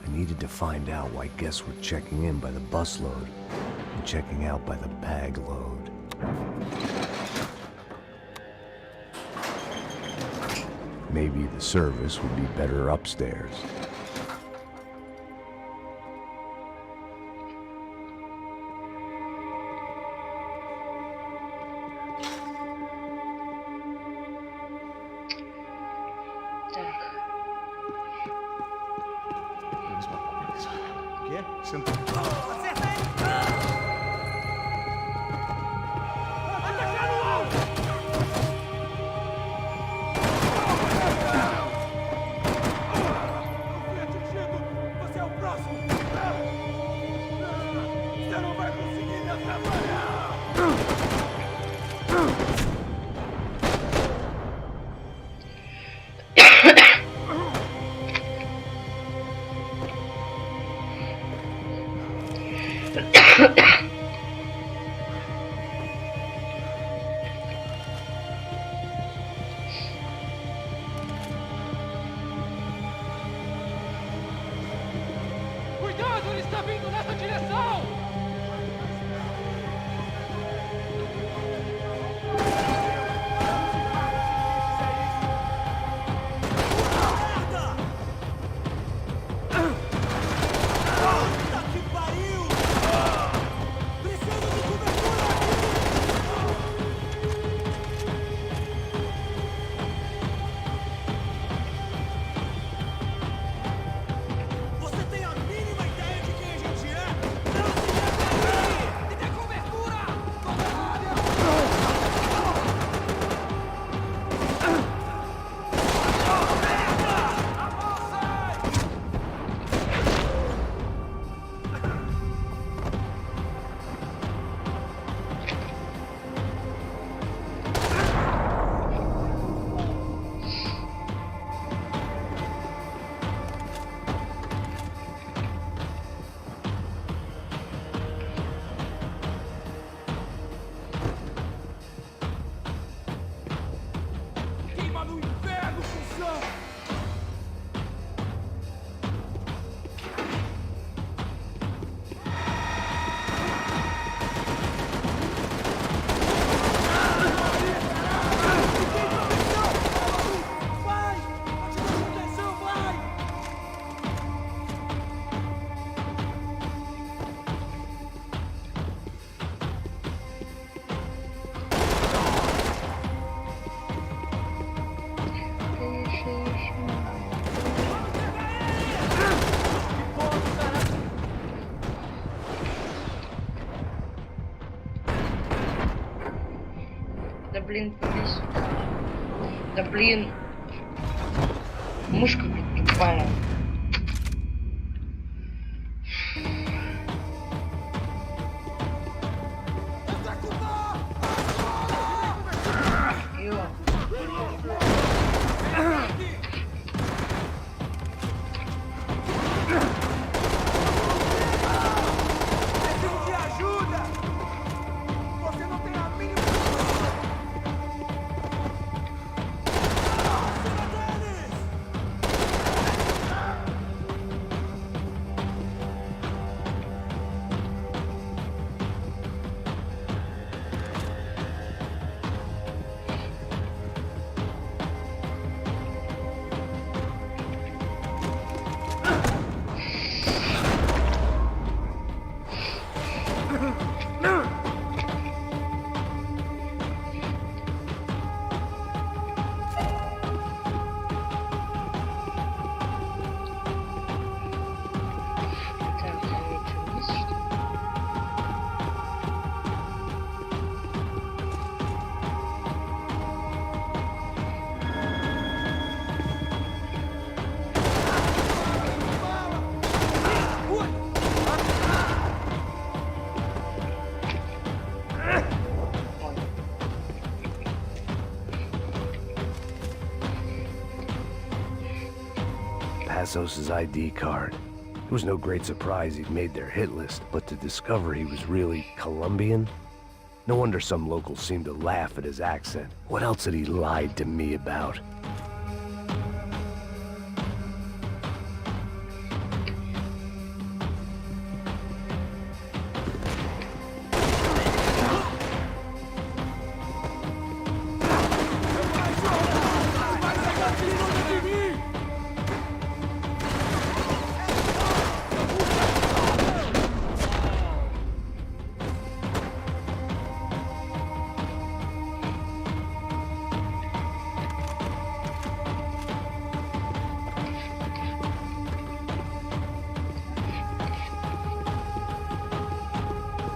Speaker 1: I needed to find out why guests were checking in by the busload and checking out by the bag load. Maybe the service would be better upstairs.
Speaker 2: Cuidado, ele está vindo nessa direção!
Speaker 5: блин, повесь сюда. Да блин. Мышка тупая. Ё.
Speaker 1: Passos' ID card. It was no great surprise he'd made their hit list, but to discover he was really Colombian? No wonder some locals seemed to laugh at his accent. What else had he lied to me about?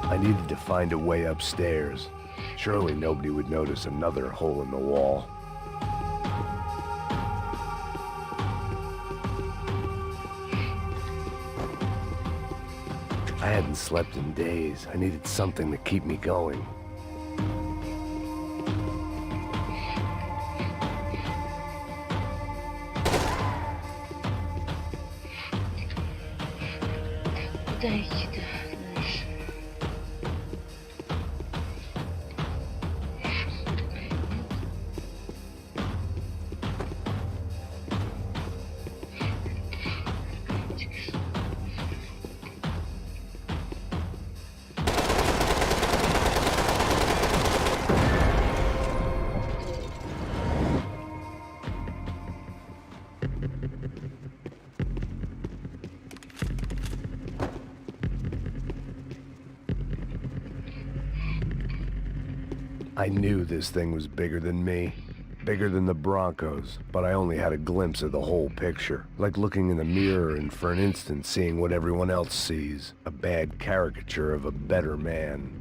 Speaker 1: I needed to find a way upstairs. Surely nobody would notice another hole in the wall. I hadn't slept in days. I needed something to keep me going.
Speaker 5: Куда идти-то, знаешь?
Speaker 1: I knew this thing was bigger than me, bigger than the Broncos, but I only had a glimpse of the whole picture, like looking in the mirror and for an instant seeing what everyone else sees, a bad caricature of a better man.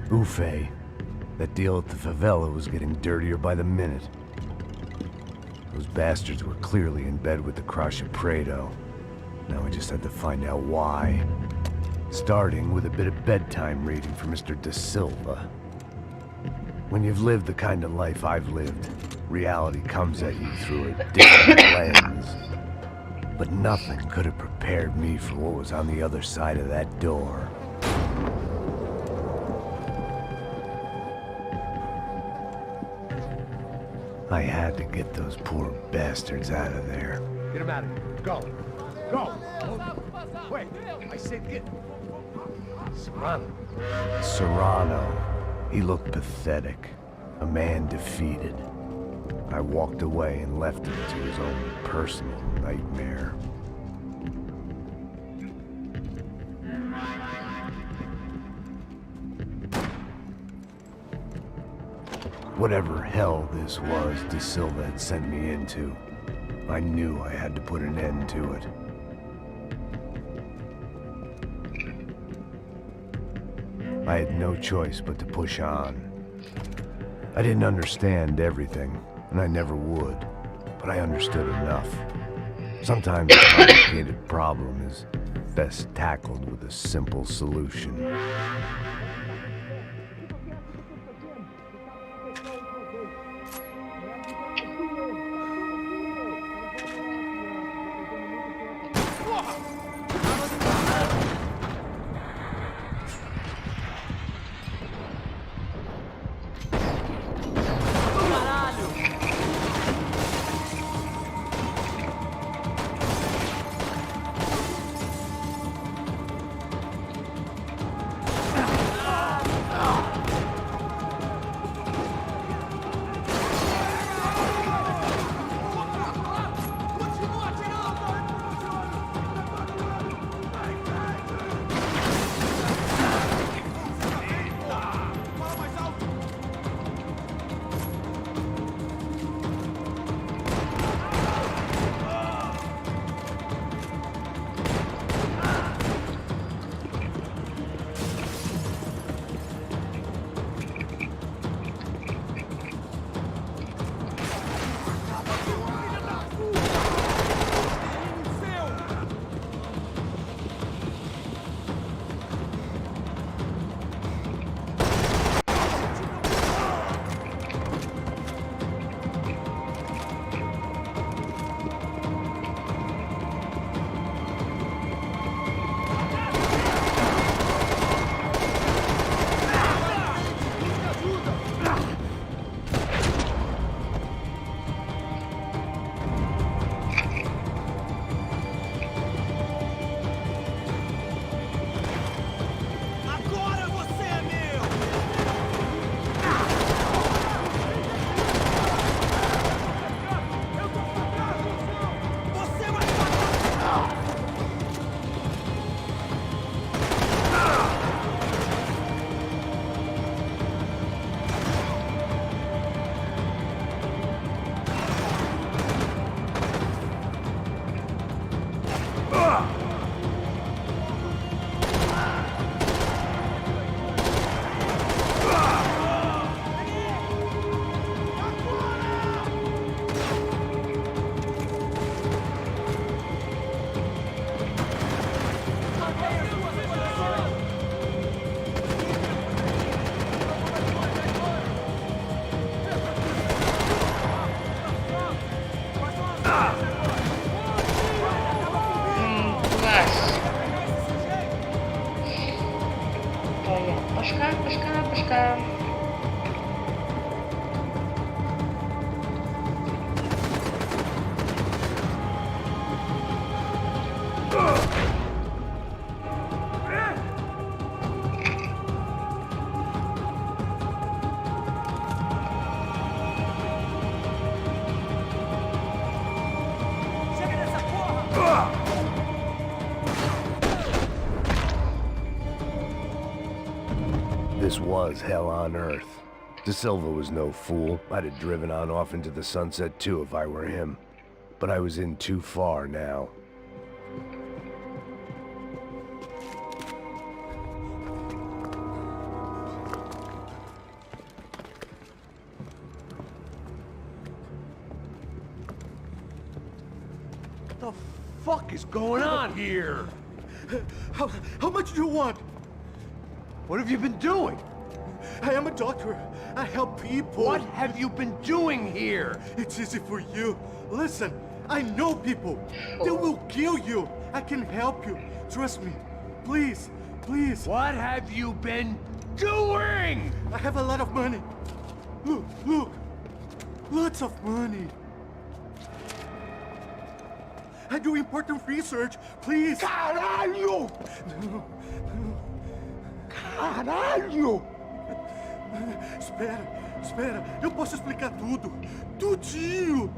Speaker 1: Buffet. That deal at the favela was getting dirtier by the minute. Those bastards were clearly in bed with the Crusher Prado. Now we just had to find out why. Starting with a bit of bedtime reading for Mr. Da Silva. When you've lived the kind of life I've lived, reality comes at you through a different lens. But nothing could have prepared me for what was on the other side of that door. I had to get those poor bastards out of there.
Speaker 6: Get him out of here. Go. Go. Wait. I said get... Serrano.
Speaker 1: Serrano. He looked pathetic. A man defeated. I walked away and left him to his own personal nightmare. Whatever hell this was De Silva had sent me into, I knew I had to put an end to it. I had no choice but to push on. I didn't understand everything, and I never would, but I understood enough. Sometimes a complicated problem is best tackled with a simple solution.
Speaker 5: Пушка.
Speaker 1: This was hell on earth. De Silva was no fool. I'd have driven on off into the sunset too if I were him. But I was in too far now.
Speaker 6: What the fuck is going on here?
Speaker 7: How much do you want?
Speaker 6: What have you been doing?
Speaker 7: I am a doctor. I help people.
Speaker 6: What have you been doing here?
Speaker 7: It's easy for you. Listen, I know people. They will kill you. I can help you. Trust me. Please, please.
Speaker 6: What have you been doing?
Speaker 7: I have a lot of money. Look, look. Lots of money. I do important research. Please.
Speaker 6: Caralho!
Speaker 7: No.
Speaker 6: Caralho!
Speaker 7: Espera.
Speaker 9: Espera, eu posso explicar tudo. Tudinho.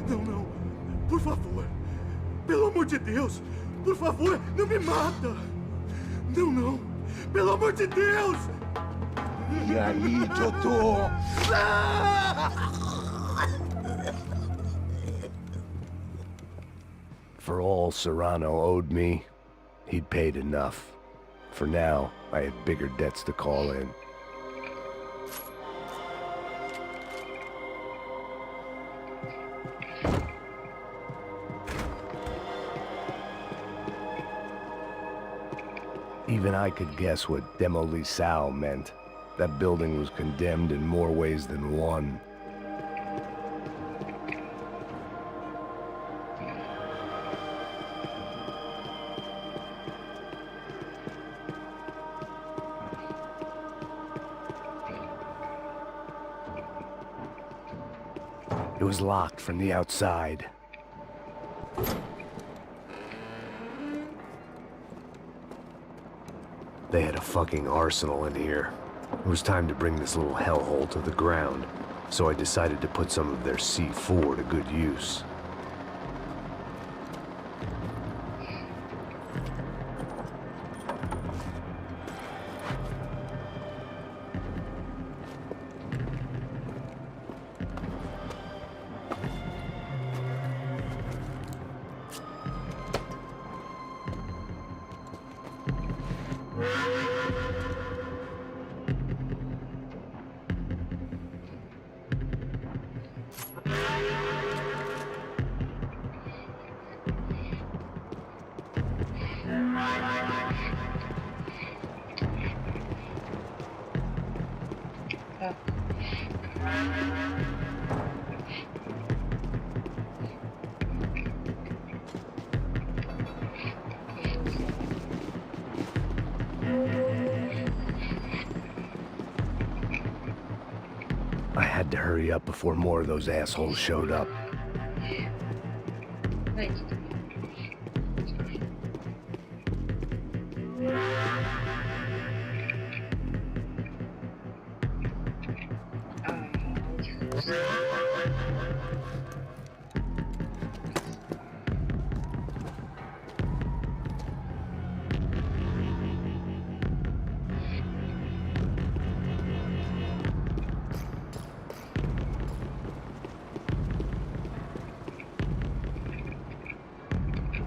Speaker 9: Não, não. Por favor. Pelo amor de Deus. Por favor, não me mata. Não, não. Pelo amor de Deus.
Speaker 6: E aí, doutor?
Speaker 1: For all Serrano owed me, he'd paid enough. For now, I had bigger debts to call in. Even I could guess what demolisal meant. That building was condemned in more ways than one. It was locked from the outside. They had a fucking arsenal in here. It was time to bring this little hellhole to the ground, so I decided to put some of their C4 to good use. I had to hurry up before more of those assholes showed up.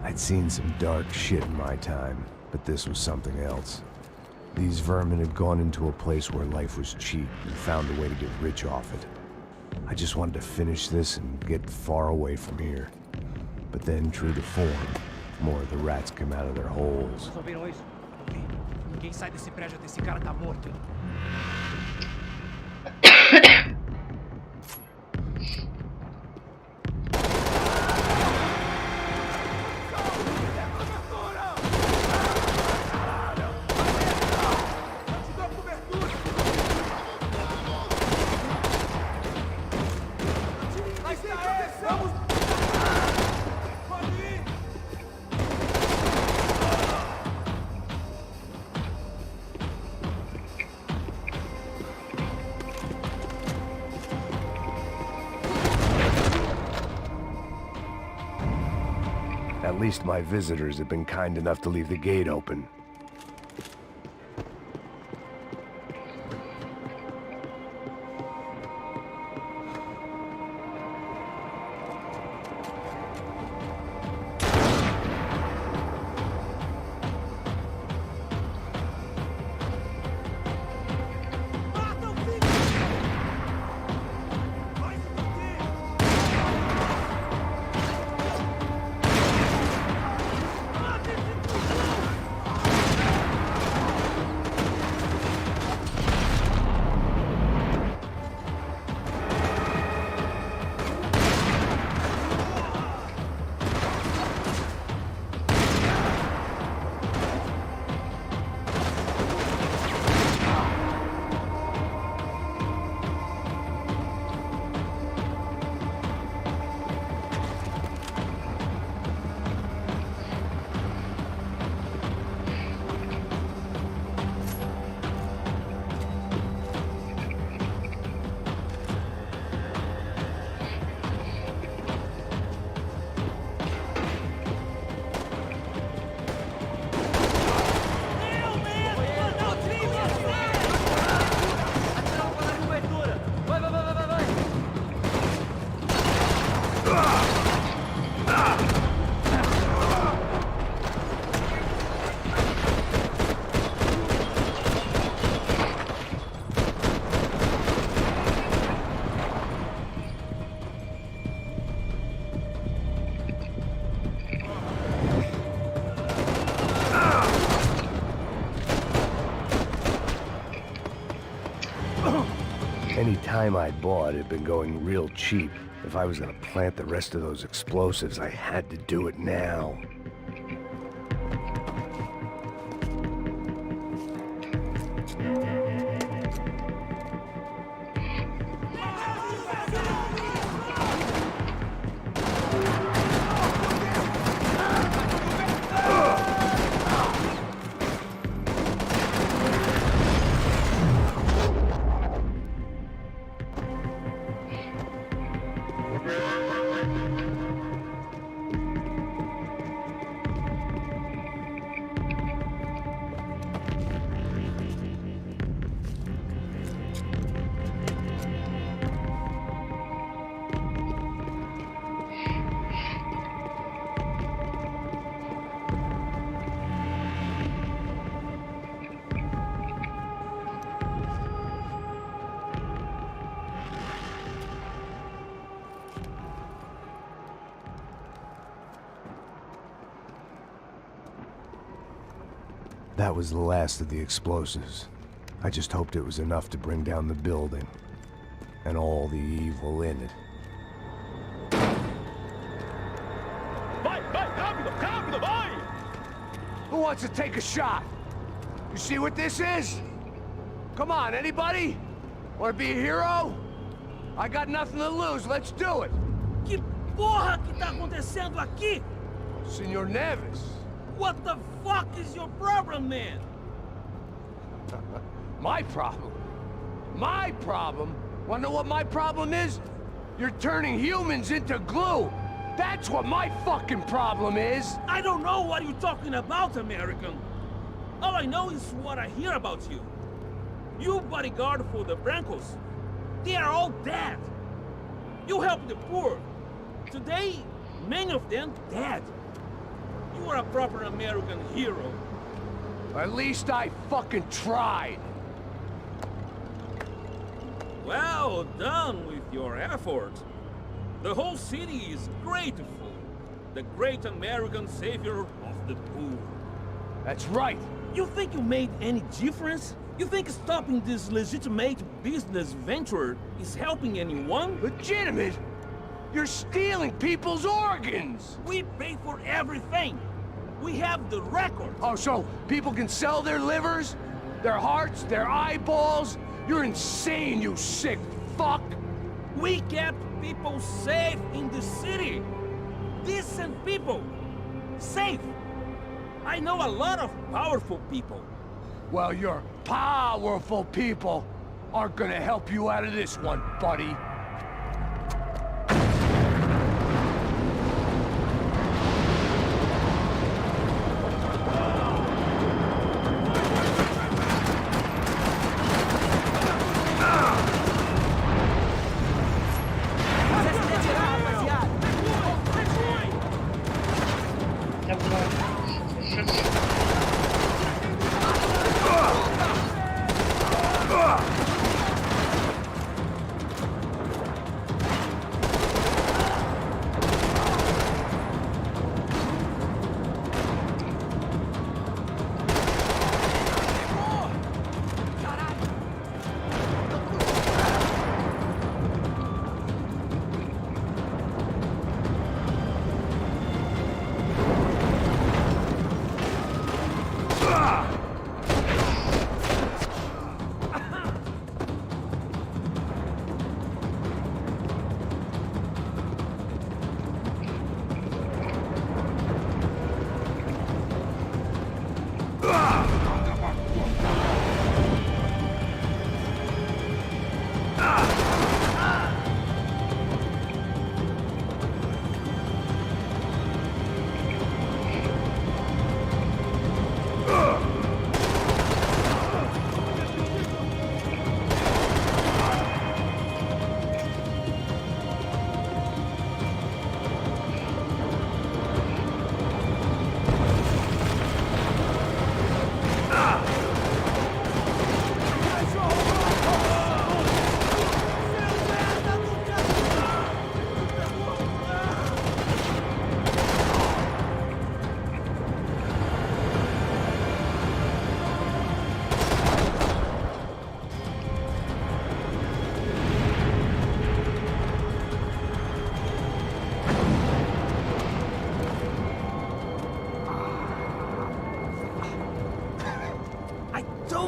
Speaker 1: I'd seen some dark shit in my time, but this was something else. These vermin had gone into a place where life was cheap and found a way to get rich off it. I just wanted to finish this and get far away from here. But then, true to form, more of the rats came out of their holes.
Speaker 8: Vocês ouviram isso? Ninguém sai desse prédio até esse cara tá morto.
Speaker 1: At least my visitors had been kind enough to leave the gate open. Any time I bought had been going real cheap. If I was gonna plant the rest of those explosives, I had to do it now. That was the last of the explosives. I just hoped it was enough to bring down the building. And all the evil in it.
Speaker 8: Vai, rápido, rápido, vai!
Speaker 6: Who wants to take a shot? You see what this is? Come on, anybody? Want to be a hero? I got nothing to lose, let's do it!
Speaker 8: Que porra que tá acontecendo aqui?
Speaker 6: Senor Neves.
Speaker 8: What the fuck is your problem, man?
Speaker 6: My problem? My problem? Wanna know what my problem is? You're turning humans into glue! That's what my fucking problem is!
Speaker 8: I don't know what you're talking about, American. All I know is what I hear about you. You bodyguard for the Brancos. They are all dead. You help the poor. Today, many of them dead. You are a proper American hero.
Speaker 6: At least I fucking tried.
Speaker 8: Well done with your effort. The whole city is grateful. The great American savior of the poor.
Speaker 6: That's right.
Speaker 8: You think you made any difference? You think stopping this legitimate business venture is helping anyone?
Speaker 6: Legitimate? You're stealing people's organs!
Speaker 8: We pay for everything. We have the record.
Speaker 6: Oh, so people can sell their livers? Their hearts? Their eyeballs? You're insane, you sick fuck!
Speaker 8: We kept people safe in the city. Decent people. Safe. I know a lot of powerful people.
Speaker 6: Well, your powerful people aren't gonna help you out of this one, buddy.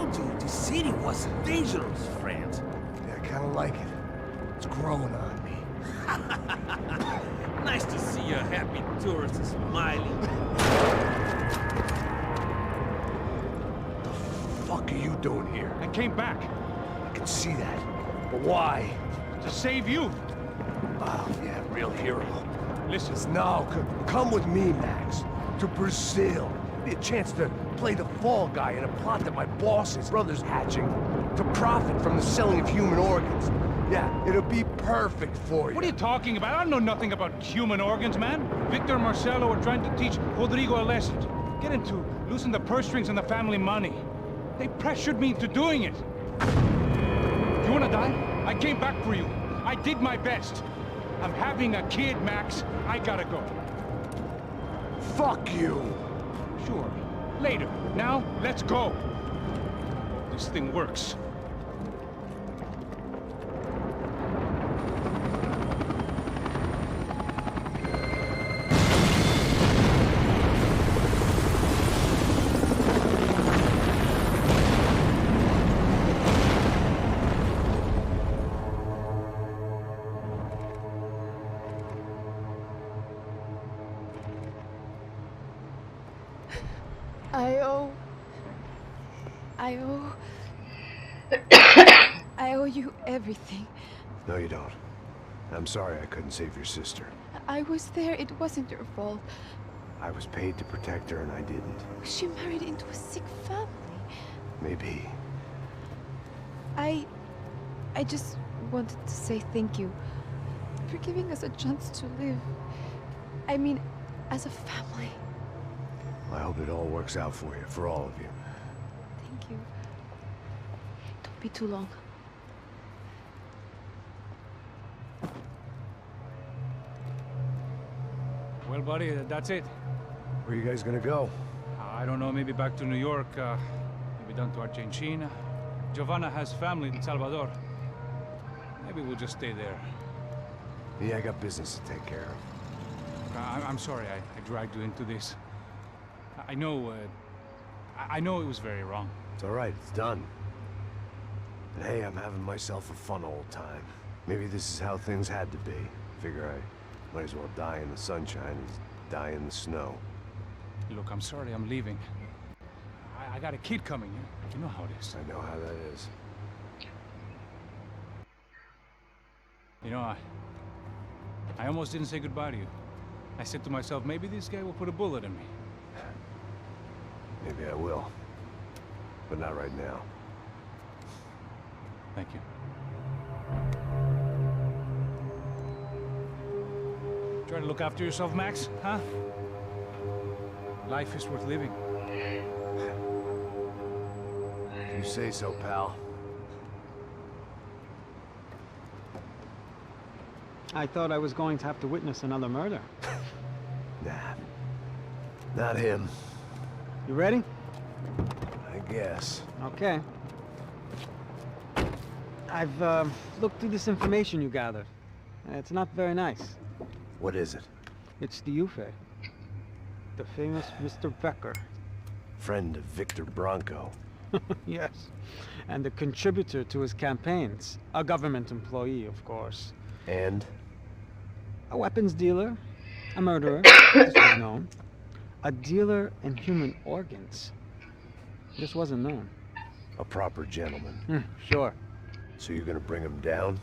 Speaker 8: told you the city was dangerous, friend.
Speaker 6: Yeah, I kinda like it. It's growing on me.
Speaker 8: Nice to see a happy tourist smiling.
Speaker 6: The fuck are you doing here?
Speaker 3: I came back
Speaker 6: I can see that. But why?
Speaker 3: to save you.
Speaker 6: Oh, yeah, real hero.
Speaker 3: Listen,
Speaker 6: No, come with me, Max. To Brazil. Be a chance to play the fall guy in a plot that my boss's brother's hatching to profit from the selling of human organs. Yeah, it'll be perfect for you.
Speaker 10: What are you talking about? I know nothing about human organs, man. Victor and Marcelo were trying to teach Rodrigo a lesson. Get into losing the purse strings and the family money. They pressured me into doing it. You wanna die? I came back for you. I did my best. I'm having a kid, Max. I gotta go.
Speaker 6: Fuck you!
Speaker 10: Sure. Later. Now, let's go. This thing works.
Speaker 4: I owe you everything.
Speaker 1: No, you don't. I'm sorry I couldn't save your sister.
Speaker 4: I was there. It wasn't your fault.
Speaker 1: I was paid to protect her and I didn't.
Speaker 4: She married into a sick family.
Speaker 1: Maybe.
Speaker 4: I just wanted to say thank you for giving us a chance to live. I mean, as a family.
Speaker 1: I hope it all works out for you, for all of you.
Speaker 4: Thank you. Don't be too long.
Speaker 10: Well, buddy, that's it.
Speaker 1: Where are you guys gonna go?
Speaker 10: I don't know, maybe back to New York, maybe down to Argentina. Giovanna has family in Salvador. Maybe we'll just stay there.
Speaker 1: Yeah, I got business to take care of.
Speaker 10: I'm sorry I dragged you into this. I know it was very wrong.
Speaker 1: It's all right, it's done. And hey, I'm having myself a fun old time. Maybe this is how things had to be. Figure I might as well die in the sunshine as die in the snow.
Speaker 10: Look, I'm sorry I'm leaving. I got a kid coming. You know how it is.
Speaker 1: I know how that is.
Speaker 10: You know, I almost didn't say goodbye to you. I said to myself, maybe this guy will put a bullet in me.
Speaker 1: Maybe I will. But not right now.
Speaker 10: Thank you. Try to look after yourself, Max, huh? Life is worth living.
Speaker 1: You say so, pal.
Speaker 3: I thought I was going to have to witness another murder.
Speaker 1: Nah. Not him.
Speaker 3: You ready?
Speaker 1: I guess.
Speaker 3: Okay. I've looked through this information you gathered. It's not very nice.
Speaker 1: What is it?
Speaker 3: It's the Ufe. The famous Mr. Becker.
Speaker 1: Friend of Victor Bronco.
Speaker 3: Yes. And a contributor to his campaigns. A government employee, of course.
Speaker 1: And?
Speaker 3: A weapons dealer. A murderer. This was known. A dealer in human organs. This wasn't known.
Speaker 1: A proper gentleman.
Speaker 3: Sure.
Speaker 1: So you're gonna bring him down?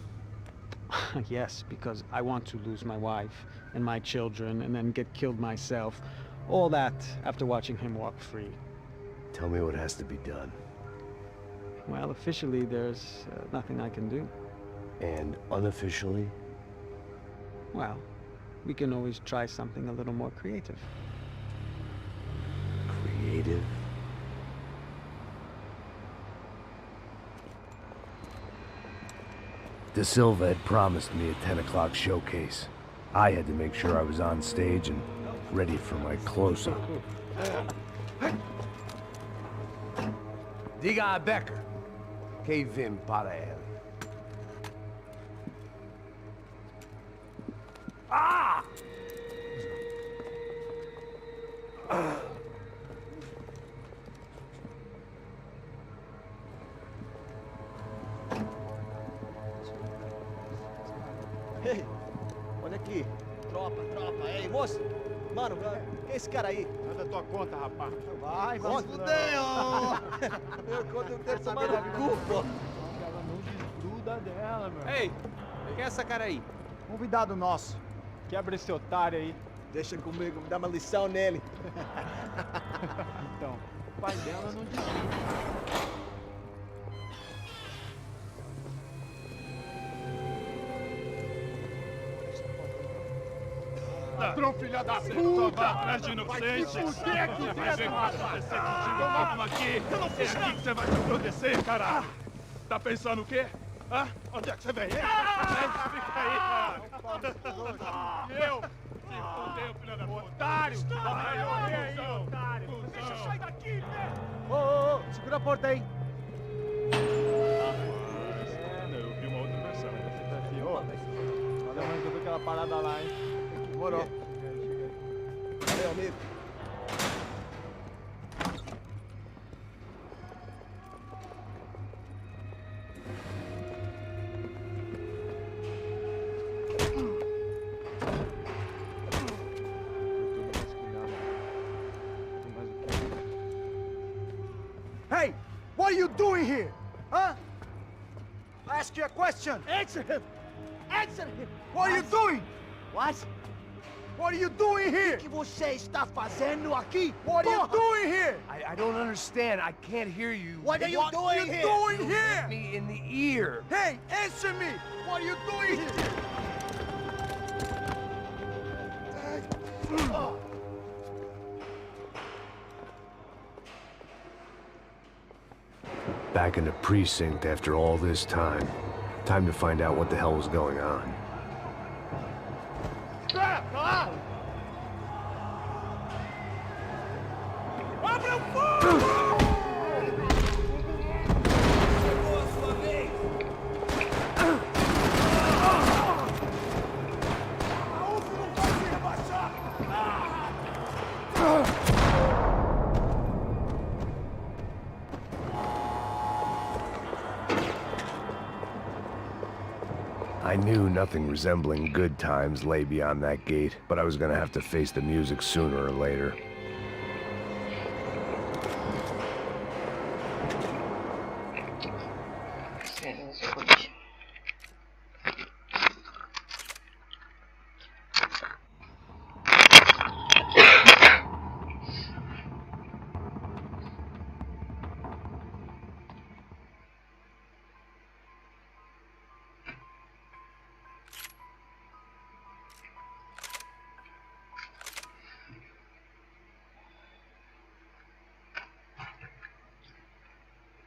Speaker 3: Yes, because I want to lose my wife and my children and then get killed myself. All that after watching him walk free.
Speaker 1: Tell me what has to be done.
Speaker 3: Well, officially, there's nothing I can do.
Speaker 1: And unofficially?
Speaker 3: Well, we can always try something a little more creative.
Speaker 1: Creative? De Silva had promised me a 10 o'clock showcase. I had to make sure I was on stage and ready for my close-up. Diga a Becker. Que vim para ele. Ah!
Speaker 11: moço. Mano, quem é esse cara aí?
Speaker 9: Manda tua conta, rapaz.
Speaker 11: Vai, vamos fuder, ó. Eu conto o tempo tomar no cu, pô.
Speaker 9: Ela não desgruda dela, meu.
Speaker 12: Ei, quem é essa cara aí?
Speaker 9: Convidado nosso. Quebra esse otário aí.
Speaker 11: Deixa comigo, me dá uma lição nele.
Speaker 9: Então, o pai dela não desgruda.
Speaker 13: Ladrão, filha da puta! Vai atrás de inocente! Vai fuder aqui dentro! Vai ver o que vai acontecer contigo! Vamos aqui! Eu não fiz aqui que você vai se proteger, caralho! Tá pensando o quê? Hã? Onde é que você vem? Fica aí, cara! Eu? Se fudeu, filha da puta! Otário! Vai, otário! Deixa eu sair daqui, né?
Speaker 11: Ô, segura a porta aí.
Speaker 13: Eu vi uma outra versão.
Speaker 9: Valeu, resolveu aquela parada lá, hein?
Speaker 11: Demorou. Valeu, amigo.
Speaker 7: Hey, what are you doing here? Huh? I ask you a question. Answer him. Answer him. What are you doing?
Speaker 11: What?
Speaker 7: What are you doing here?
Speaker 11: O que você está fazendo aqui?
Speaker 7: What are you doing here?
Speaker 6: I don't understand. I can't hear you.
Speaker 11: What are you doing here?
Speaker 7: Doing here?
Speaker 6: Me in the ear.
Speaker 7: Hey, answer me. What are you doing here?
Speaker 1: Back in the precinct after all this time. Time to find out what the hell was going on. I knew nothing resembling good times lay beyond that gate, but I was gonna have to face the music sooner or later.